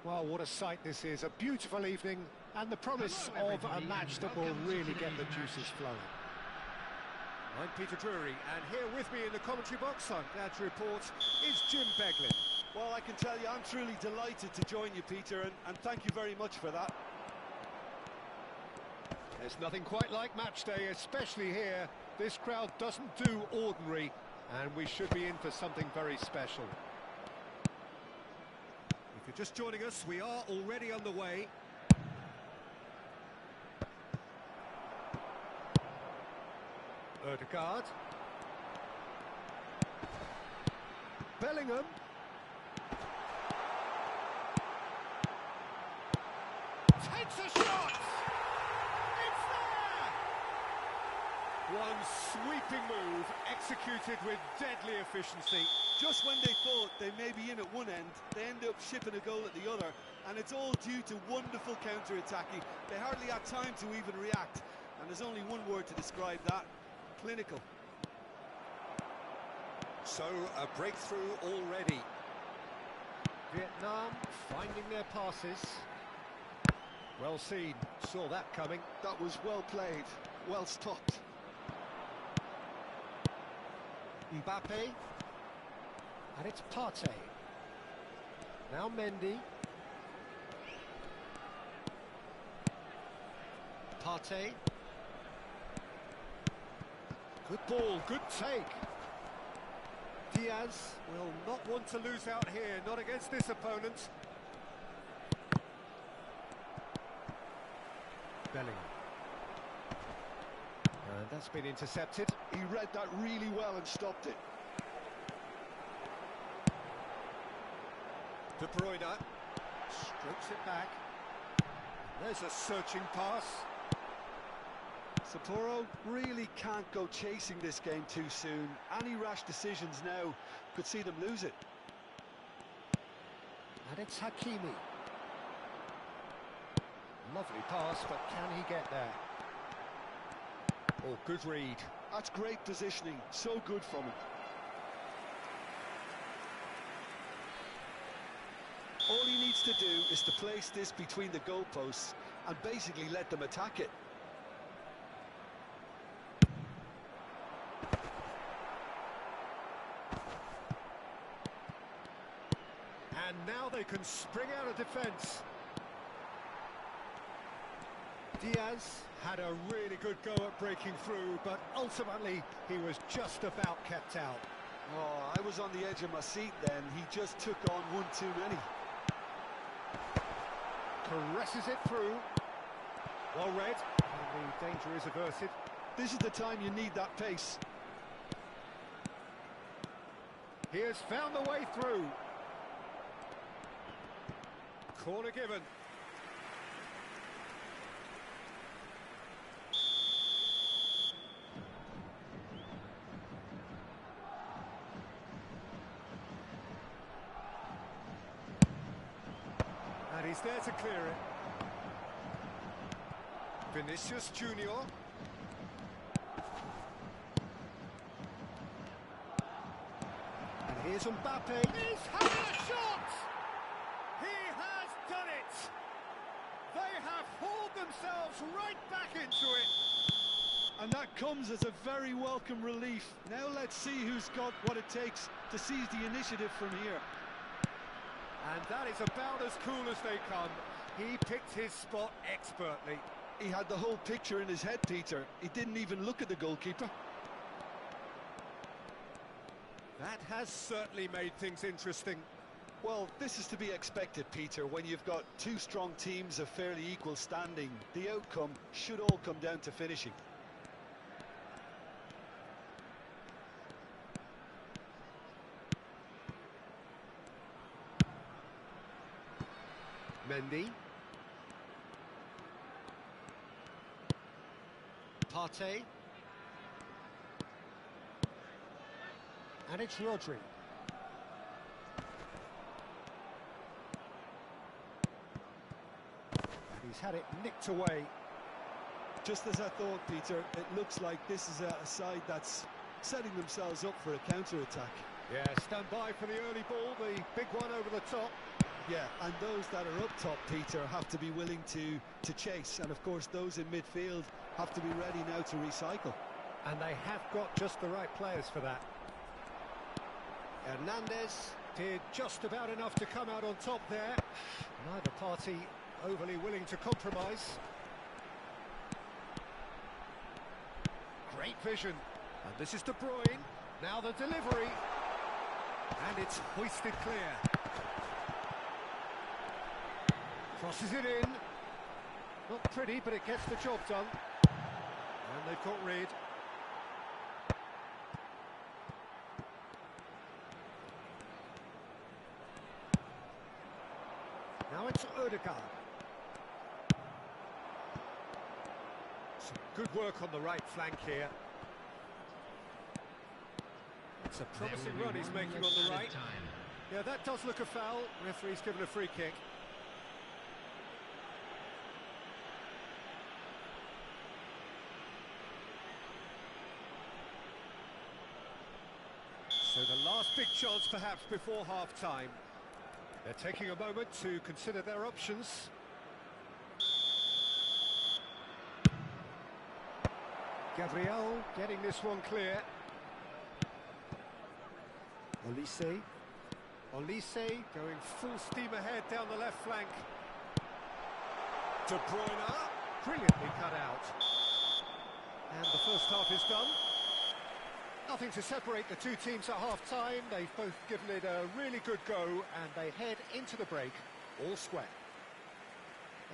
S1: Well, what a sight this is. A beautiful evening and the promise of a match that will really get the juices flowing. I'm Peter Drury, and here with me in the commentary box, I'm glad to report, is Jim Beglin.
S2: Well, I can tell you I'm truly delighted to join you, Peter, and thank you very much for that.
S1: There's nothing quite like match day, especially here. This crowd doesn't do ordinary, and we should be in for something very special. If you're just joining us, we are already underway. Ødegaard. Bellingham. Takes a shot! It's there! One sweeping move, executed with deadly efficiency.
S2: Just when they thought they may be in at one end, they end up shipping a goal at the other, and it's all due to wonderful counter-attacking. They hardly had time to even react, and there's only one word to describe that: clinical.
S1: So, a breakthrough already. Vietnam finding their passes. Well seen, saw that coming.
S2: That was well played, well stopped.
S1: Mbappe. And it's Partey. Now Mendy. Partey. Good ball, good take. Diaz will not want to lose out here, not against this opponent. Bellingham. And that's been intercepted.
S2: He read that really well and stopped it.
S1: De Bruyne strokes it back. There's a searching pass.
S2: Sapporo really can't go chasing this game too soon. Any rash decisions now could see them lose it.
S1: And it's Hakimi. Lovely pass, but can he get there? Oh, good read.
S2: That's great positioning, so good from him. All he needs to do is to place this between the goalposts and basically let them attack it.
S1: And now they can spring out of defence. Diaz had a really good go at breaking through, but ultimately he was just about kept out.
S2: Oh, I was on the edge of my seat then. He just took on one too many.
S1: Caresses it through. Well read, and the danger is averted.
S2: This is the time you need that pace.
S1: He has found the way through. Corner given. And he's there to clear it. Vinicius Junior. And here's Mbappe. He's having a shot! He has done it! They have hauled themselves right back into it.
S2: And that comes as a very welcome relief. Now let's see who's got what it takes to seize the initiative from here.
S1: And that is about as cool as they come. He picked his spot expertly.
S2: He had the whole picture in his head, Peter. He didn't even look at the goalkeeper.
S1: That has certainly made things interesting.
S2: Well, this is to be expected, Peter, when you've got two strong teams of fairly equal standing. The outcome should all come down to finishing.
S1: Mendy. Partey. And it's Rodri. And he's had it nicked away.
S2: Just as I thought, Peter, it looks like this is a side that's setting themselves up for a counter-attack.
S1: Yeah, stand by for the early ball, the big one over the top.
S2: Yeah, and those that are up top, Peter, have to be willing to chase. And of course, those in midfield have to be ready now to recycle.
S1: And they have got just the right players for that. Hernandez did just about enough to come out on top there. Neither party overly willing to compromise. Great vision. And this is De Bruyne. Now the delivery. And it's hoisted clear. Crosses it in. Not pretty, but it gets the job done. And they've got rid. Now it's Odegaard. Some good work on the right flank here. It's a promising run he's making on the right. Yeah, that does look a foul. Referee's given a free kick. So the last big chance perhaps before half-time. They're taking a moment to consider their options. Gabriel getting this one clear. Olise. Olise going full steam ahead down the left flank. De Bruyne, brilliantly cut out. And the first half is done. Nothing to separate the two teams at half-time. They've both given it a really good go, and they head into the break all square.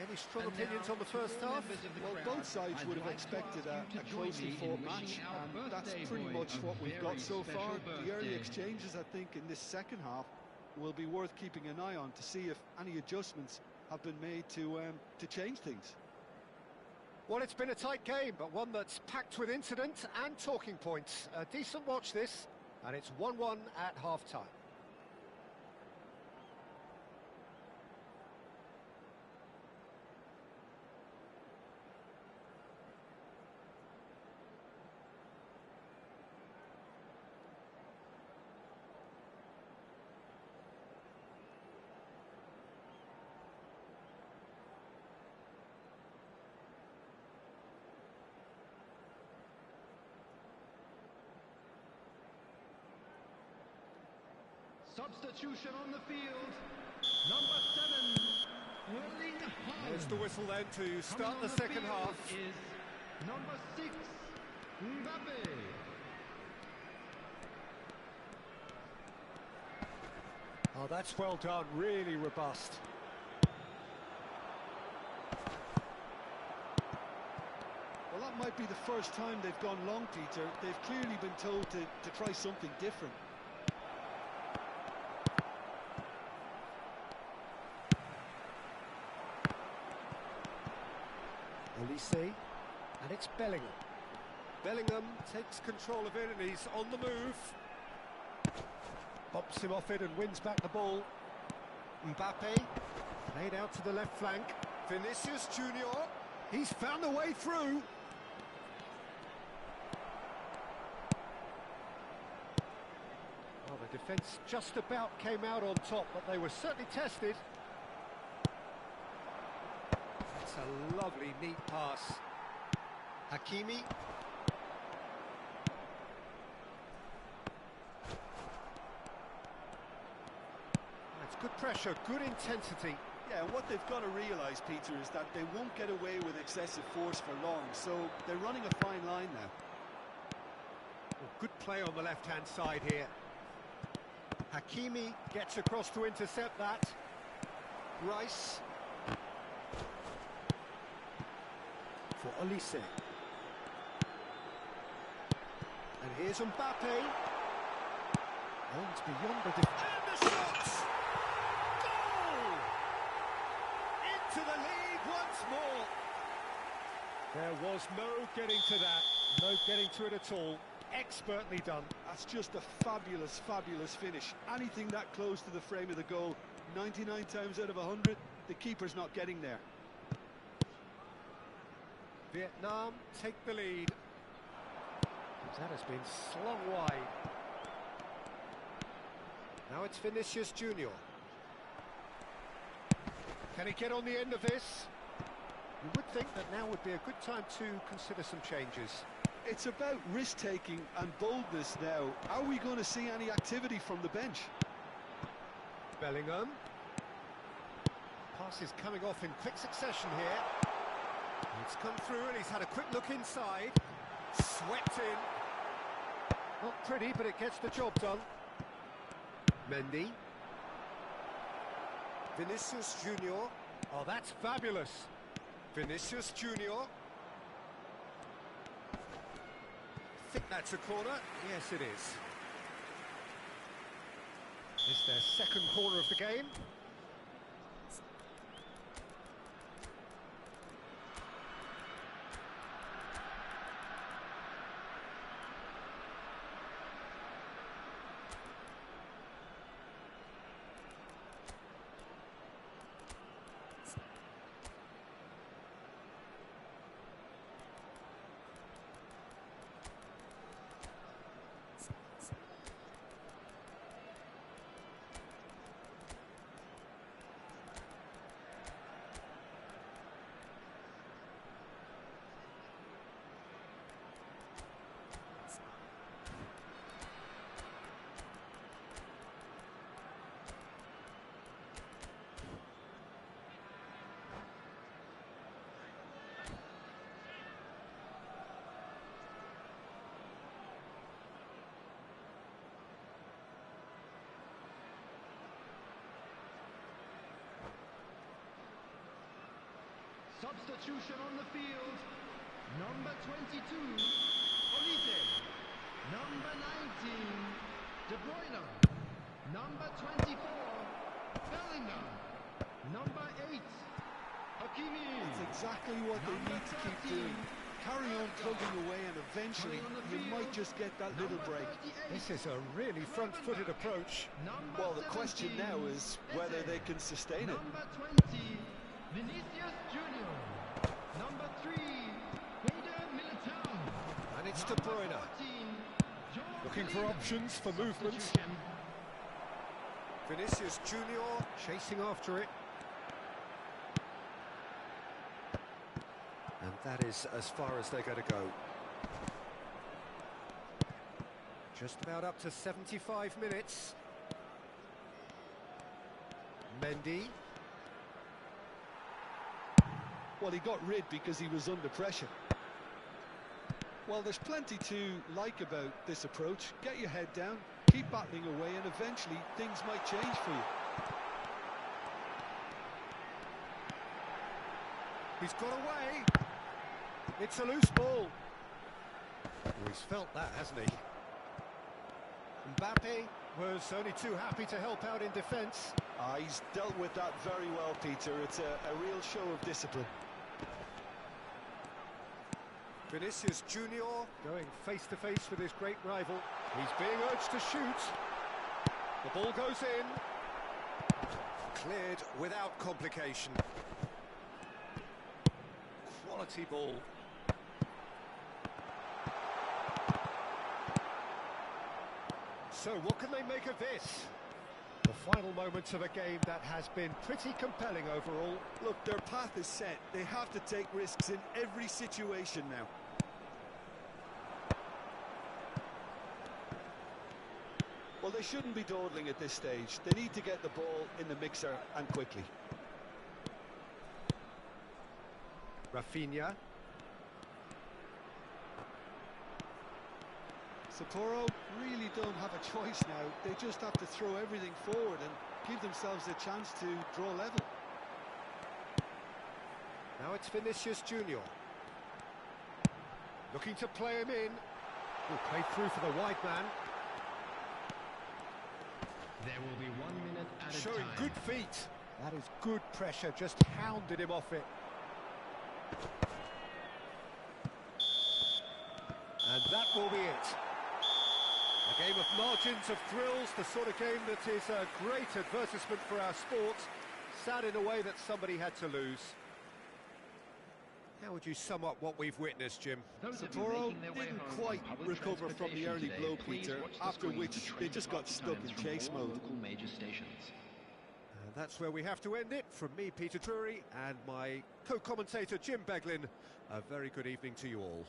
S1: Any strong opinions on the first half?
S2: Well, both sides would have expected a closely fought match, and that's pretty much what we've got so far. The early exchanges, I think, in this second half will be worth keeping an eye on to see if any adjustments have been made to change things.
S1: Well, it's been a tight game, but one that's packed with incident and talking points. A decent watch this, and it's 1-1 at half-time.
S3: Substitution on the field. Number 7, Erling Haaland.
S1: There's the whistle then to start the second half.
S3: Is number 6, Mbappe.
S1: Oh, that's well done, really robust.
S2: Well, that might be the first time they've gone long, Peter. They've clearly been told to try something different.
S1: Olise, and it's Bellingham. Bellingham takes control of it, and he's on the move. Bumps him off it and wins back the ball. Mbappe, played out to the left flank. Vinicius Junior, he's found a way through. Well, the defence just about came out on top, but they were certainly tested. That's a lovely, neat pass. Hakimi. That's good pressure, good intensity.
S2: Yeah, what they've got to realise, Peter, is that they won't get away with excessive force for long, so they're running a fine line now.
S1: Well, good play on the left-hand side here. Hakimi gets across to intercept that. Rice. For Olise. And here's Mbappe. Oh, it's beyond the defence. And the shot! Goal! Into the lead once more. There was no getting to that. No getting to it at all. Expertly done.
S2: That's just a fabulous, fabulous finish. Anything that close to the frame of the goal, 99 times out of 100, the keeper's not getting there.
S1: Vietnam take the lead. That has been slung wide. Now it's Vinicius Junior. Can he get on the end of this? You would think that now would be a good time to consider some changes.
S2: It's about risk-taking and boldness now. Are we going to see any activity from the bench?
S1: Bellingham. Pass is coming off in quick succession here. It's come through and he's had a quick look inside. Swept in. Not pretty, but it gets the job done. Mendy. Vinicius Junior. Oh, that's fabulous. Vinicius Junior. I think that's a corner. Yes, it is. It's their second corner of the game.
S3: Substitution on the field. Number 22, Olise. Number 19, De Bruyne. Number 24, Bellingham. Number 8, Hakimi.
S2: It's exactly what they need to keep doing. Carry on plugging away and eventually you might just get that little break.
S1: This is a really front-footed approach.
S2: Well, the question now is whether they can sustain it.
S3: Number 20, Vinicius Junior. Number 3, Eder Militao.
S1: And it's De Bruyne. Looking for options for movement. Vinicius Junior chasing after it. And that is as far as they're going to go. Just about up to 75 minutes. Mendy.
S2: Well, he got rid because he was under pressure. Well, there's plenty to like about this approach. Get your head down, keep battling away, and eventually things might change for you.
S1: He's got away. It's a loose ball. Oh, he's felt that, hasn't he? Mbappe was only too happy to help out in defence.
S2: He's dealt with that very well, Peter. It's a real show of discipline.
S1: Vinicius Junior going face-to-face with his great rival. He's being urged to shoot. The ball goes in. Cleared without complication. Quality ball. So what can they make of this? The final moments of a game that has been pretty compelling overall.
S2: Look, their path is set. They have to take risks in every situation now. Well, they shouldn't be dawdling at this stage. They need to get the ball in the mixer and quickly.
S1: Rafinha.
S2: Sapporo really don't have a choice now. They just have to throw everything forward and give themselves a chance to draw level.
S1: Now it's Vinicius Junior. Looking to play him in. Will play through for the wide man.
S3: There will be 1 minute at a time.
S1: Showing good feet. That is good pressure, just hounded him off it. And that will be it. A game of margins of thrills, the sort of game that is a great advertisement for our sport. Sad in a way that somebody had to lose. How would you sum up what we've witnessed, Jim?
S2: Sapporo didn't quite recover from the early blow, Peter, after which they just got stuck in chase mode.
S1: And that's where we have to end it. From me, Peter Drury, and my co-commentator, Jim Beglin, a very good evening to you all.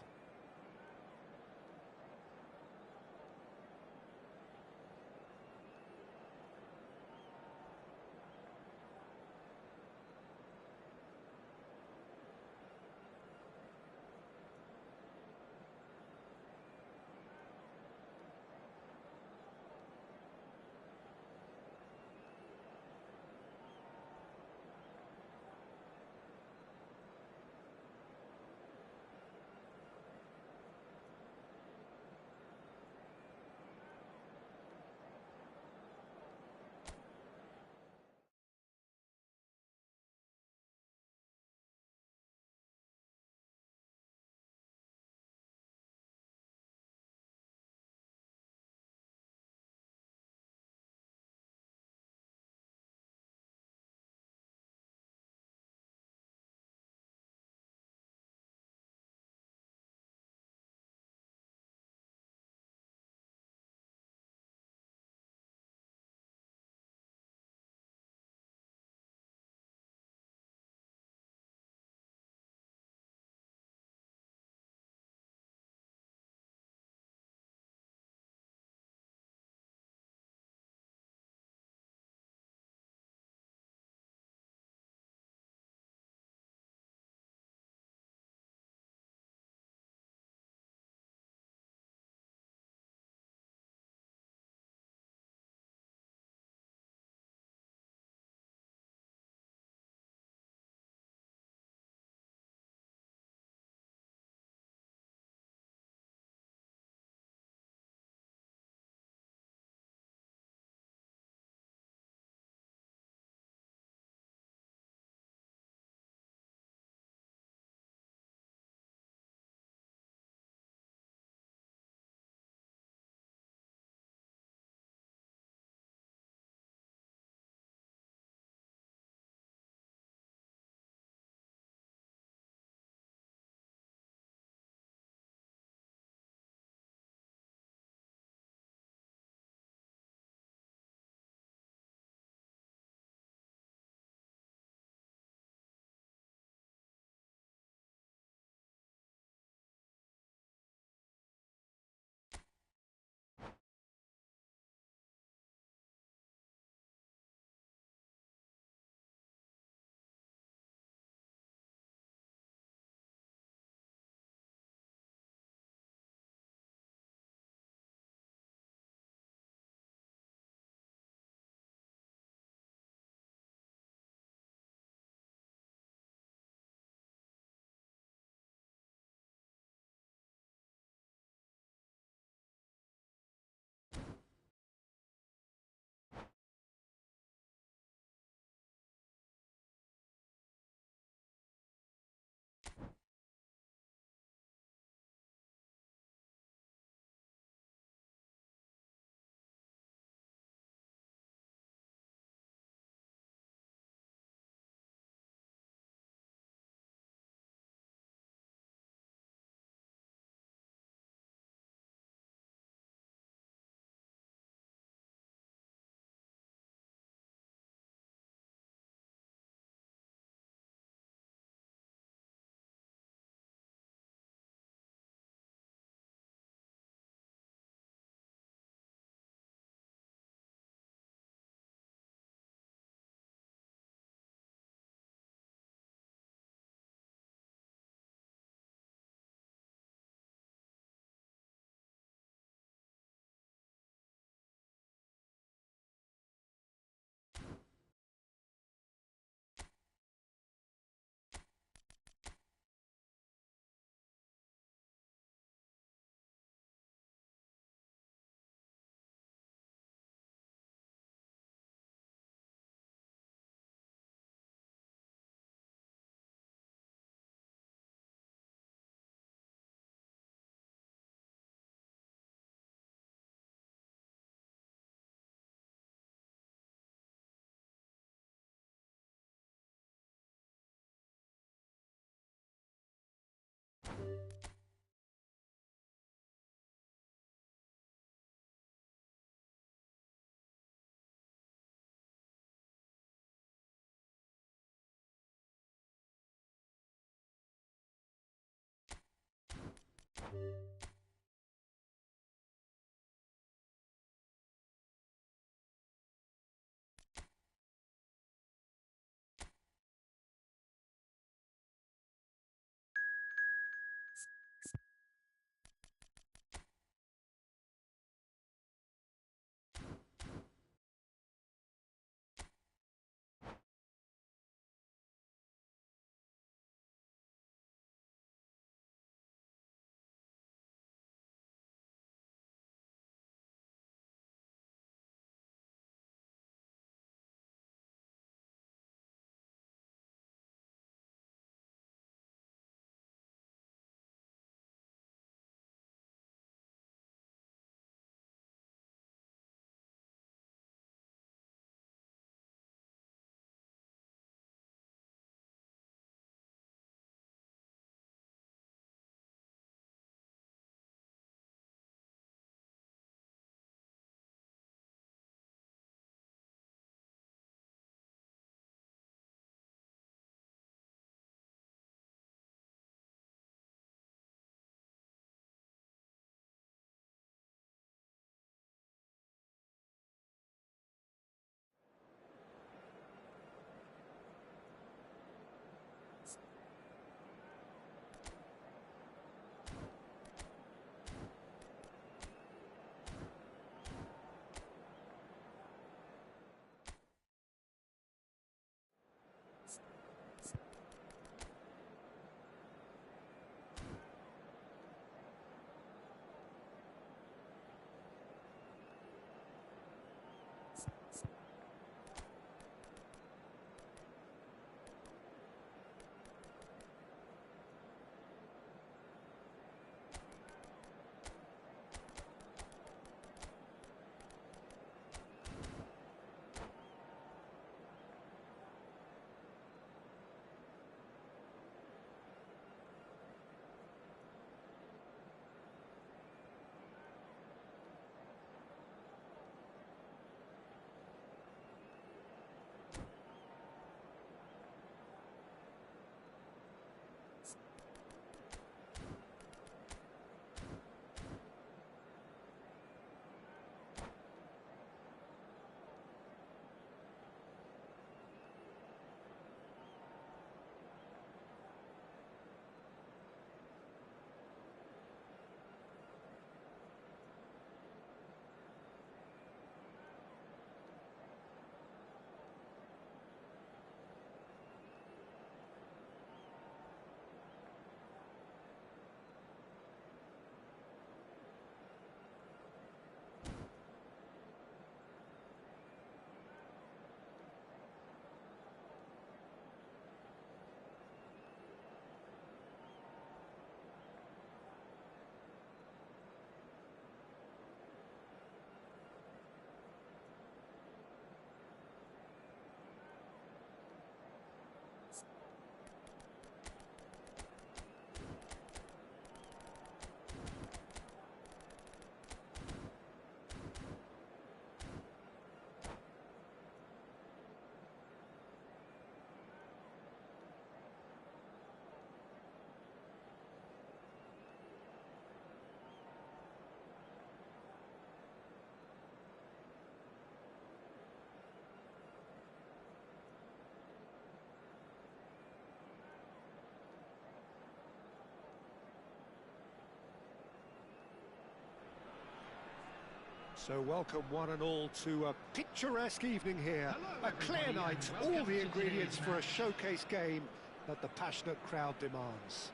S1: So welcome one and all to a picturesque evening here. A clear night, all the ingredients for a showcase game that the passionate crowd demands.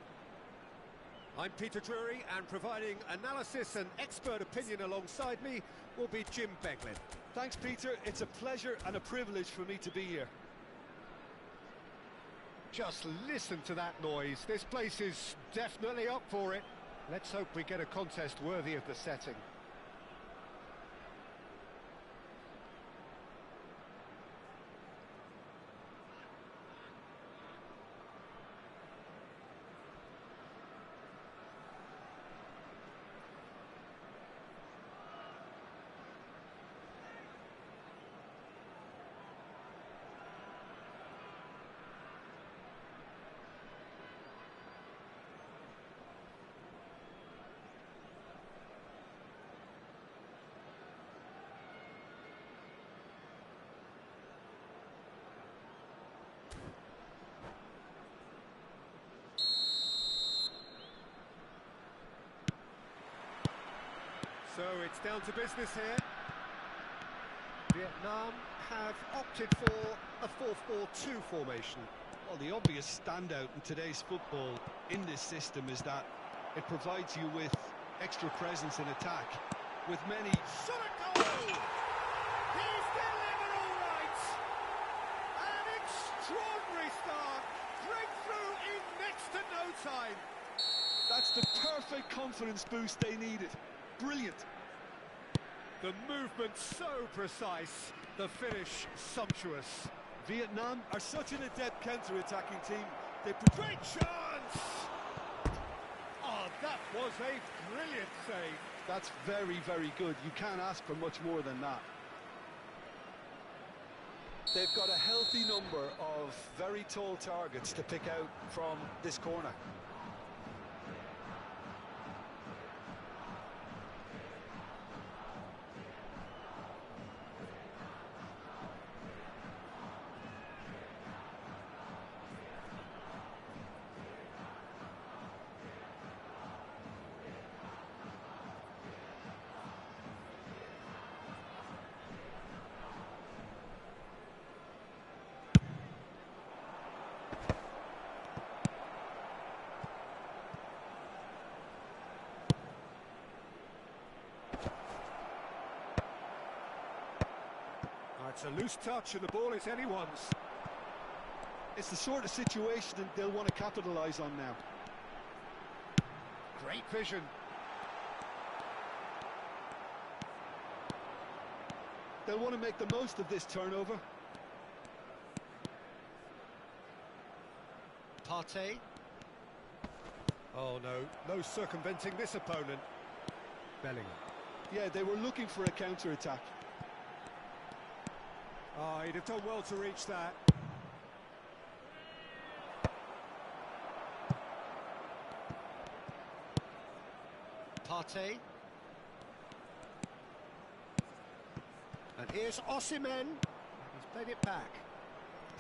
S1: I'm Peter Drury, and providing analysis and expert opinion alongside me will be Jim Beglin.
S2: Thanks, Peter. It's a pleasure and a privilege for me to be here.
S1: Just listen to that noise. This place is definitely up for it. Let's hope we get a contest worthy of the setting. So it's down to business here. Vietnam have opted for a 4-4-2 formation.
S2: Well, the obvious standout in today's football in this system is that it provides you with extra presence in attack, with many...
S1: Shot a goal! He's delivered all right! An extraordinary start! Breakthrough in next to no time!
S2: That's the perfect confidence boost they needed. Brilliant.
S1: The movement so precise, the finish sumptuous.
S2: Vietnam are such an adept counter-attacking team. They
S1: Great chance! Oh, that was a brilliant save.
S2: That's very, very good. You can't ask for much more than that. They've got a healthy number of very tall targets to pick out from this corner.
S1: It's a loose touch and the ball is anyone's.
S2: It's the sort of situation that they'll want to capitalise on now.
S1: Great vision.
S2: They'll want to make the most of this turnover.
S1: Partey. Oh no, no circumventing this opponent. Bellingham.
S2: Yeah, they were looking for a counter-attack.
S1: Oh, he'd have done well to reach that. Partey. And here's Osimhen. He's played it back.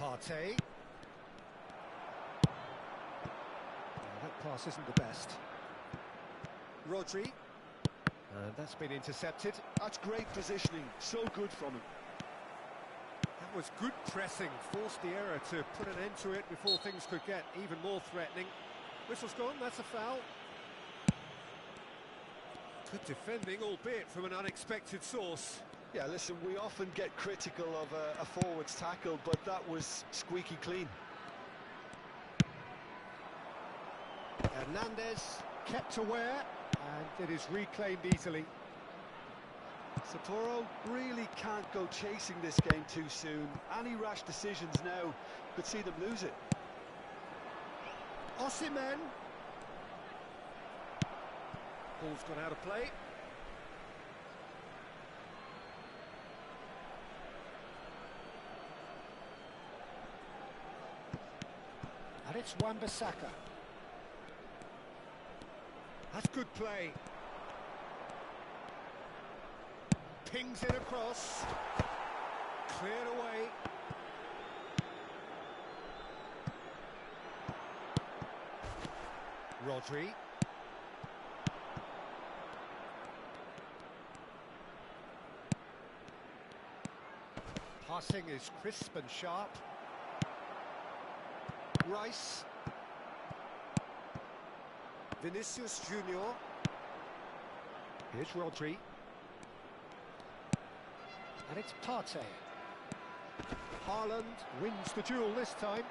S1: Partey. Oh, that pass isn't the best. Rodri. And that's been intercepted.
S2: That's great positioning. So good from him.
S1: That was good pressing, forced the error to put an end to it before things could get even more threatening. Whistle's gone, that's a foul. Good defending, albeit from an unexpected source.
S2: Yeah, listen, we often get critical of a forward's tackle, but that was squeaky clean.
S1: Hernandez kept aware, and it is reclaimed easily.
S2: Sapporo really can't go chasing this game too soon. Any rash decisions now could see them lose it.
S1: Osimhen. Ball's gone out of play. And it's Wan-Bissaka. That's good play. Pings it across. Cleared away. Rodri. Passing is crisp and sharp. Rice. Vinicius Junior. Here's Rodri. And it's Partey. Haaland wins the duel this time.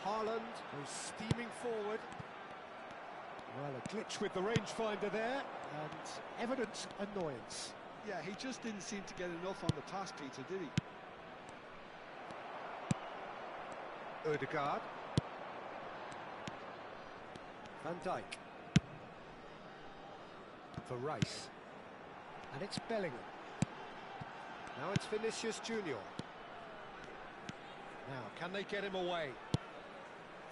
S1: Haaland goes steaming forward. Well, a glitch with the rangefinder there, and evident annoyance.
S2: Yeah, he just didn't seem to get enough on the pass, Peter, did he?
S1: Ødegaard. Van Dijk. For Rice. And it's Bellingham. Now it's Vinicius Junior. Now, can they get him away?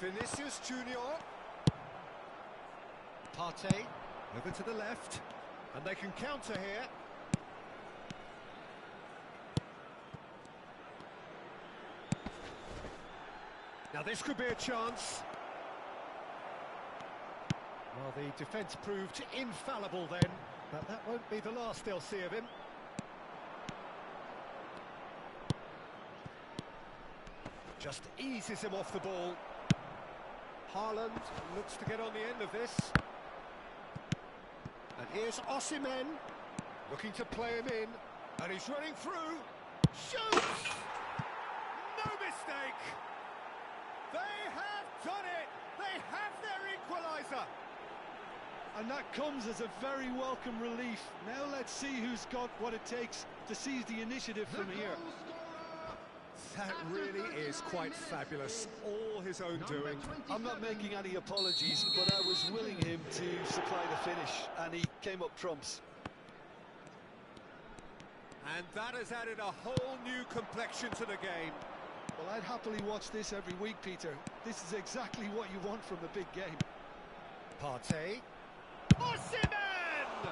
S1: Vinicius Junior. Partey. Over to the left. And they can counter here. Now this could be a chance. Well, the defence proved infallible then. But that won't be the last they'll see of him. Just eases him off the ball. Haaland looks to get on the end of this. And here's Osimhen, looking to play him in. And he's running through. Shoots! No mistake! They have done it! They have their equaliser!
S2: And that comes as a very welcome relief. Now let's see who's got what it takes to seize the initiative from here.
S1: That really is quite fabulous. All his own doing.
S2: I'm not making any apologies, but I was willing him to supply the finish, and he came up trumps.
S1: And that has added a whole new complexion to the game.
S2: Well, I'd happily watch this every week, Peter. This is exactly what you want from a big game.
S1: Partey. Osimhen!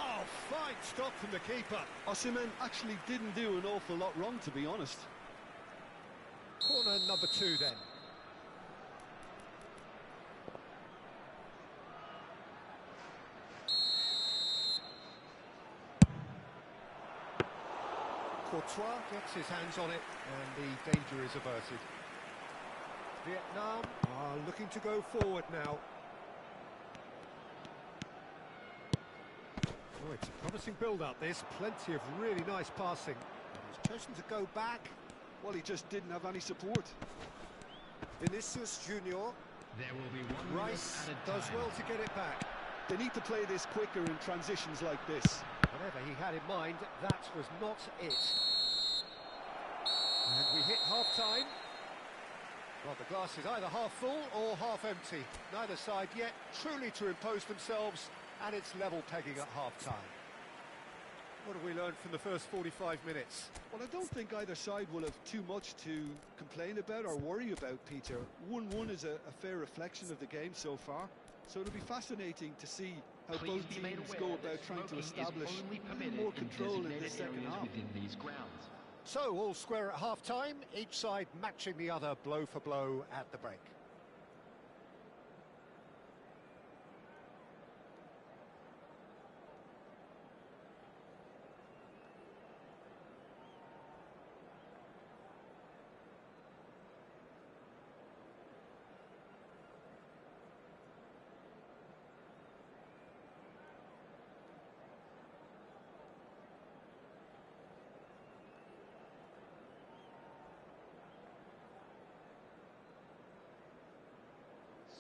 S1: Oh, fine stop from the keeper.
S2: Osimhen actually didn't do an awful lot wrong, to be honest.
S1: Corner number 2 then. Courtois gets his hands on it and the danger is averted. Vietnam are looking to go forward now. Oh, it's a promising build-up, this. Plenty of really nice passing. He's chosen to go back.
S2: Well, he just didn't have any support.
S1: Vinicius Junior.
S4: There will be one
S1: Rice does well to get it back.
S2: They need to play this quicker in transitions like this.
S1: Whatever he had in mind, that was not it. And we hit half-time. Well, the glass is either half full or half empty. Neither side yet truly to impose themselves, and it's level pegging at half-time. What have we learned from the first 45 minutes?
S2: Well, I don't think either side will have too much to complain about or worry about, Peter. 1-1 is a fair reflection of the game so far. So it'll be fascinating to see how both teams go about trying to establish a little more control in the second half.
S1: So, all square at half-time, each side matching the other blow for blow at the break.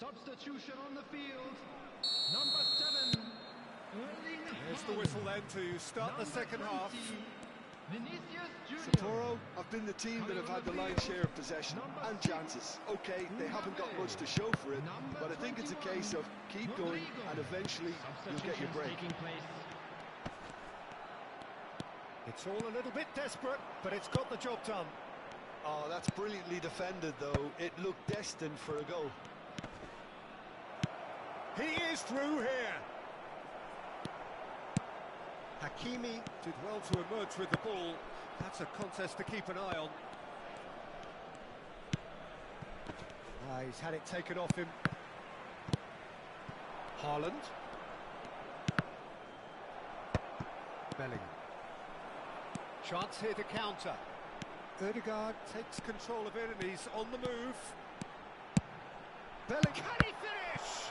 S3: Substitution on the field. Number 7.
S1: There's the whistle then to start the second half.
S3: Vinicius Junior.
S2: Santoro have been the team that have had the lion's share of possession and chances. Okay, they haven't got much to show for it, but I think it's a case of keep going and eventually you'll get your break.
S1: It's all a little bit desperate, but it's got the job done.
S2: Oh, that's brilliantly defended, though. It looked destined for a goal.
S1: He is through here. Hakimi did well to emerge with the ball. That's a contest to keep an eye on. He's had it taken off him. Haaland. Bellingham. Chance here to counter. Ødegaard takes control of it and he's on the move. Bellingham. Can he finish?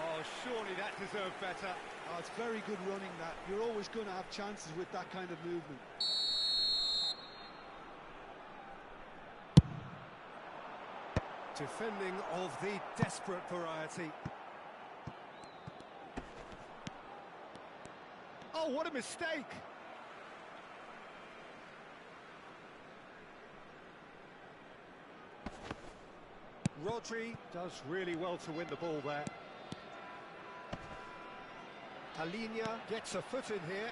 S1: Oh, surely that deserved better.
S2: Oh, it's very good running, that. You're always going to have chances with that kind of movement.
S1: Defending of the desperate variety. Oh, what a mistake! Rodri does really well to win the ball there. Alinia gets a foot in here.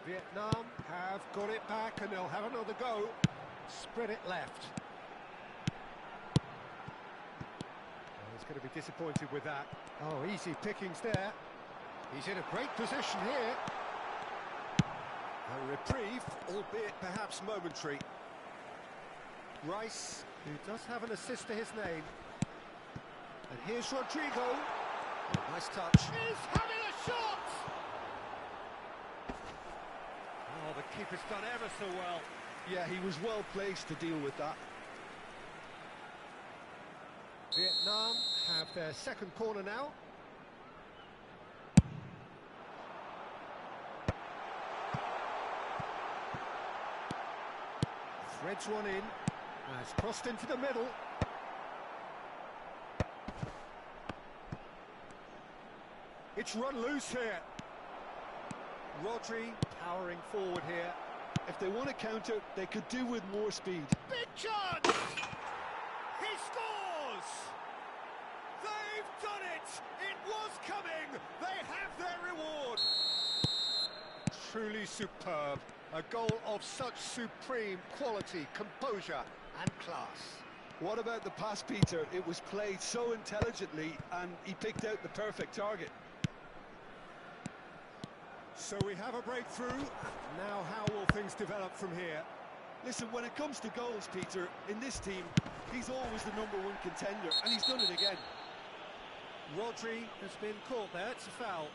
S1: Vietnam have got it back and they'll have another go. Spread it left. Oh, he's going to be disappointed with that. Oh, easy pickings there. He's in a great position here. A reprieve, albeit perhaps momentary. Rice, who does have an assist to his name. And here's Rodrigo. Oh, nice touch. He's having a shot! Oh, the keeper's done ever so well.
S2: Yeah, he was well placed to deal with that.
S1: Vietnam have their second corner now. Threads one in. Has crossed into the middle. It's run loose here. Rodri powering forward here.
S2: If they want to counter, they could do with more speed.
S1: Big chance! He scores! They've done it! It was coming! They have their reward! Truly superb. A goal of such supreme quality, composure and class.
S2: What about the pass, Peter? It was played so intelligently and he picked out the perfect target.
S1: So we have a breakthrough. Now how will things develop from here?
S2: Listen, when it comes to goals, Peter, in this team, he's always the #1 contender, and he's done it again.
S1: Rodri has been caught there. It's a foul.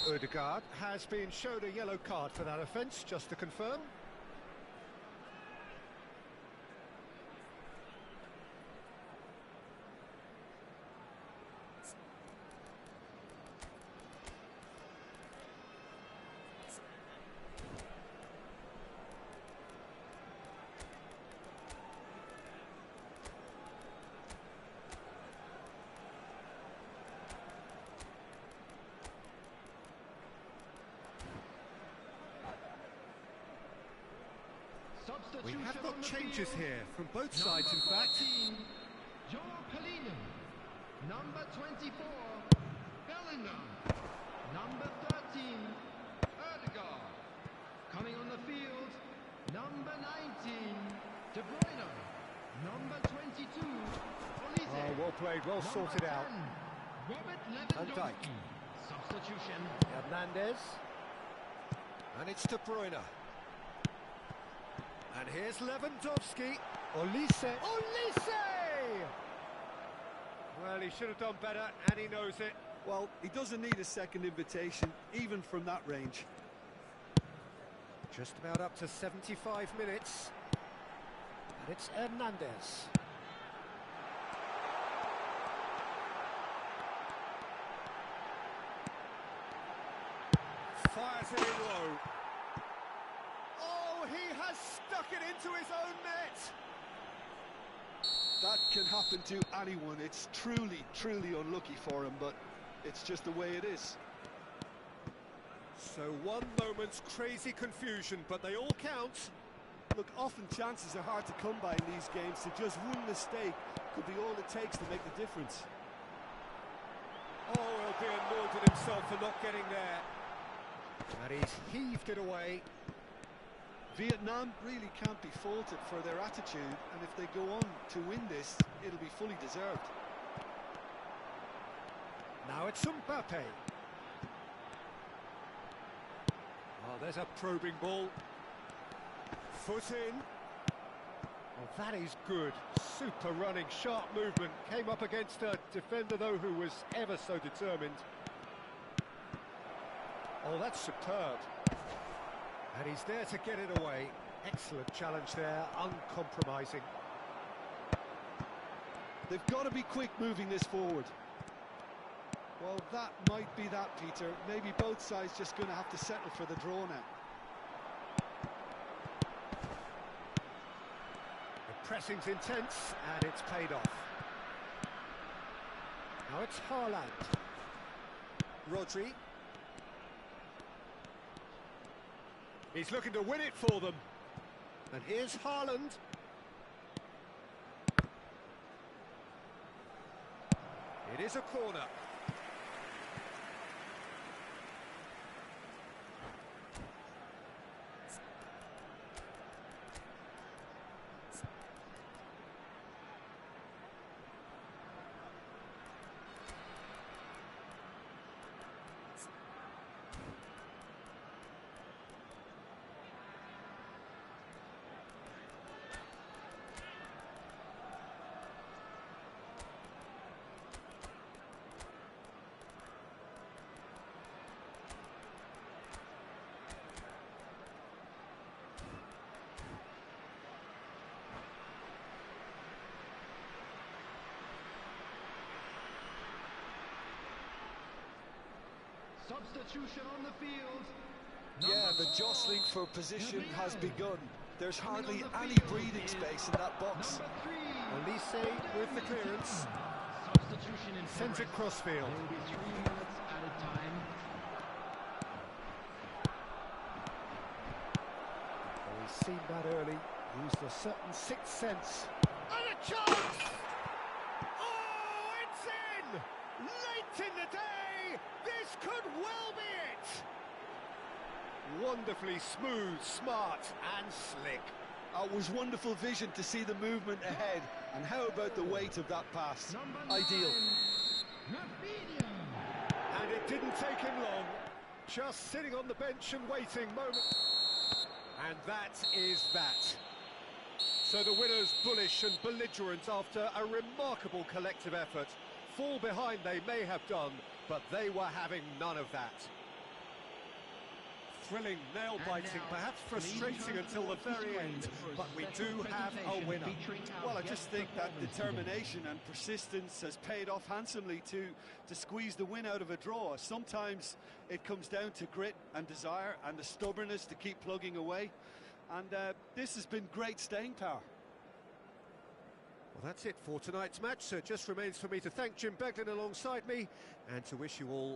S1: Ødegaard has been shown a yellow card for that offence, just to confirm. We have got changes here from both sides, in fact.
S3: Joao Pelino. Number 24, Bellingham. Number 13, Ødegaard. Coming on the field, number 19, De Bruyne. Number 22, Olise.
S1: Oh, well played, well sorted out.
S3: Robert
S1: Van Dijk.
S3: Lewandowski. Substitution.
S1: Hernandez. And it's De Bruyne. And here's Lewandowski. Olise. Olise! Well, he should have done better, and he knows it.
S2: Well, he doesn't need a second invitation, even from that range.
S1: Just about up to 75 minutes. And it's Hernandez. Fires it in low. Oh, he has stuck it into his own net.
S2: That can happen to anyone. It's truly, truly unlucky for him, but it's just the way it is.
S1: So one moment's crazy confusion, but they all count.
S2: Look, often chances are hard to come by in these games, so just one mistake could be all it takes to make the difference.
S1: Oh, he'll be annoyed at himself for not getting there. And he's heaved it away.
S2: Vietnam really can't be faulted for their attitude, and if they go on to win this, it'll be fully deserved.
S1: Now it's Mbappe. Oh, there's a probing ball. Foot in. Oh, that is good. Super running, sharp movement. Came up against a defender, though, who was ever so determined. Oh, that's superb. And he's there to get it away. Excellent challenge there, uncompromising.
S2: They've got to be quick moving this forward. Well, that might be that, Peter. Maybe both sides just going to have to settle for the draw now.
S1: The pressing's intense, and it's paid off. Now it's Haaland. Rodri. He's looking to win it for them. And here's Haaland. It is a corner.
S3: Substitution on the field.
S2: Yeah, the jostling for position has begun. There's hardly any breathing space in that box.
S3: Number 3.
S1: Olise with the clearance.
S3: Substitution in
S1: Sends it crossfield.
S3: There will be 3 minutes added time.
S1: Oh, he's seen that early. Used a certain sixth sense. And a chance! Oh, it's in! Late in the day! This could well be it! Wonderfully smooth, smart and slick.
S2: It was wonderful vision to see the movement ahead. And how about the weight of that pass? Ideal.
S3: Rafinha.
S1: And it didn't take him long. Just sitting on the bench and waiting moment. And that is that. So the winners bullish and belligerent after a remarkable collective effort. Fall behind they may have done, but they were having none of that. Thrilling, nail-biting, perhaps frustrating until the very end, but we do have a winner.
S2: Well, I just think that determination and persistence has paid off handsomely to squeeze the win out of a draw. Sometimes it comes down to grit and desire and the stubbornness to keep plugging away. And this has been great staying power.
S1: Well, that's it for tonight's match, so it just remains for me to thank Jim Beglin alongside me and to wish you all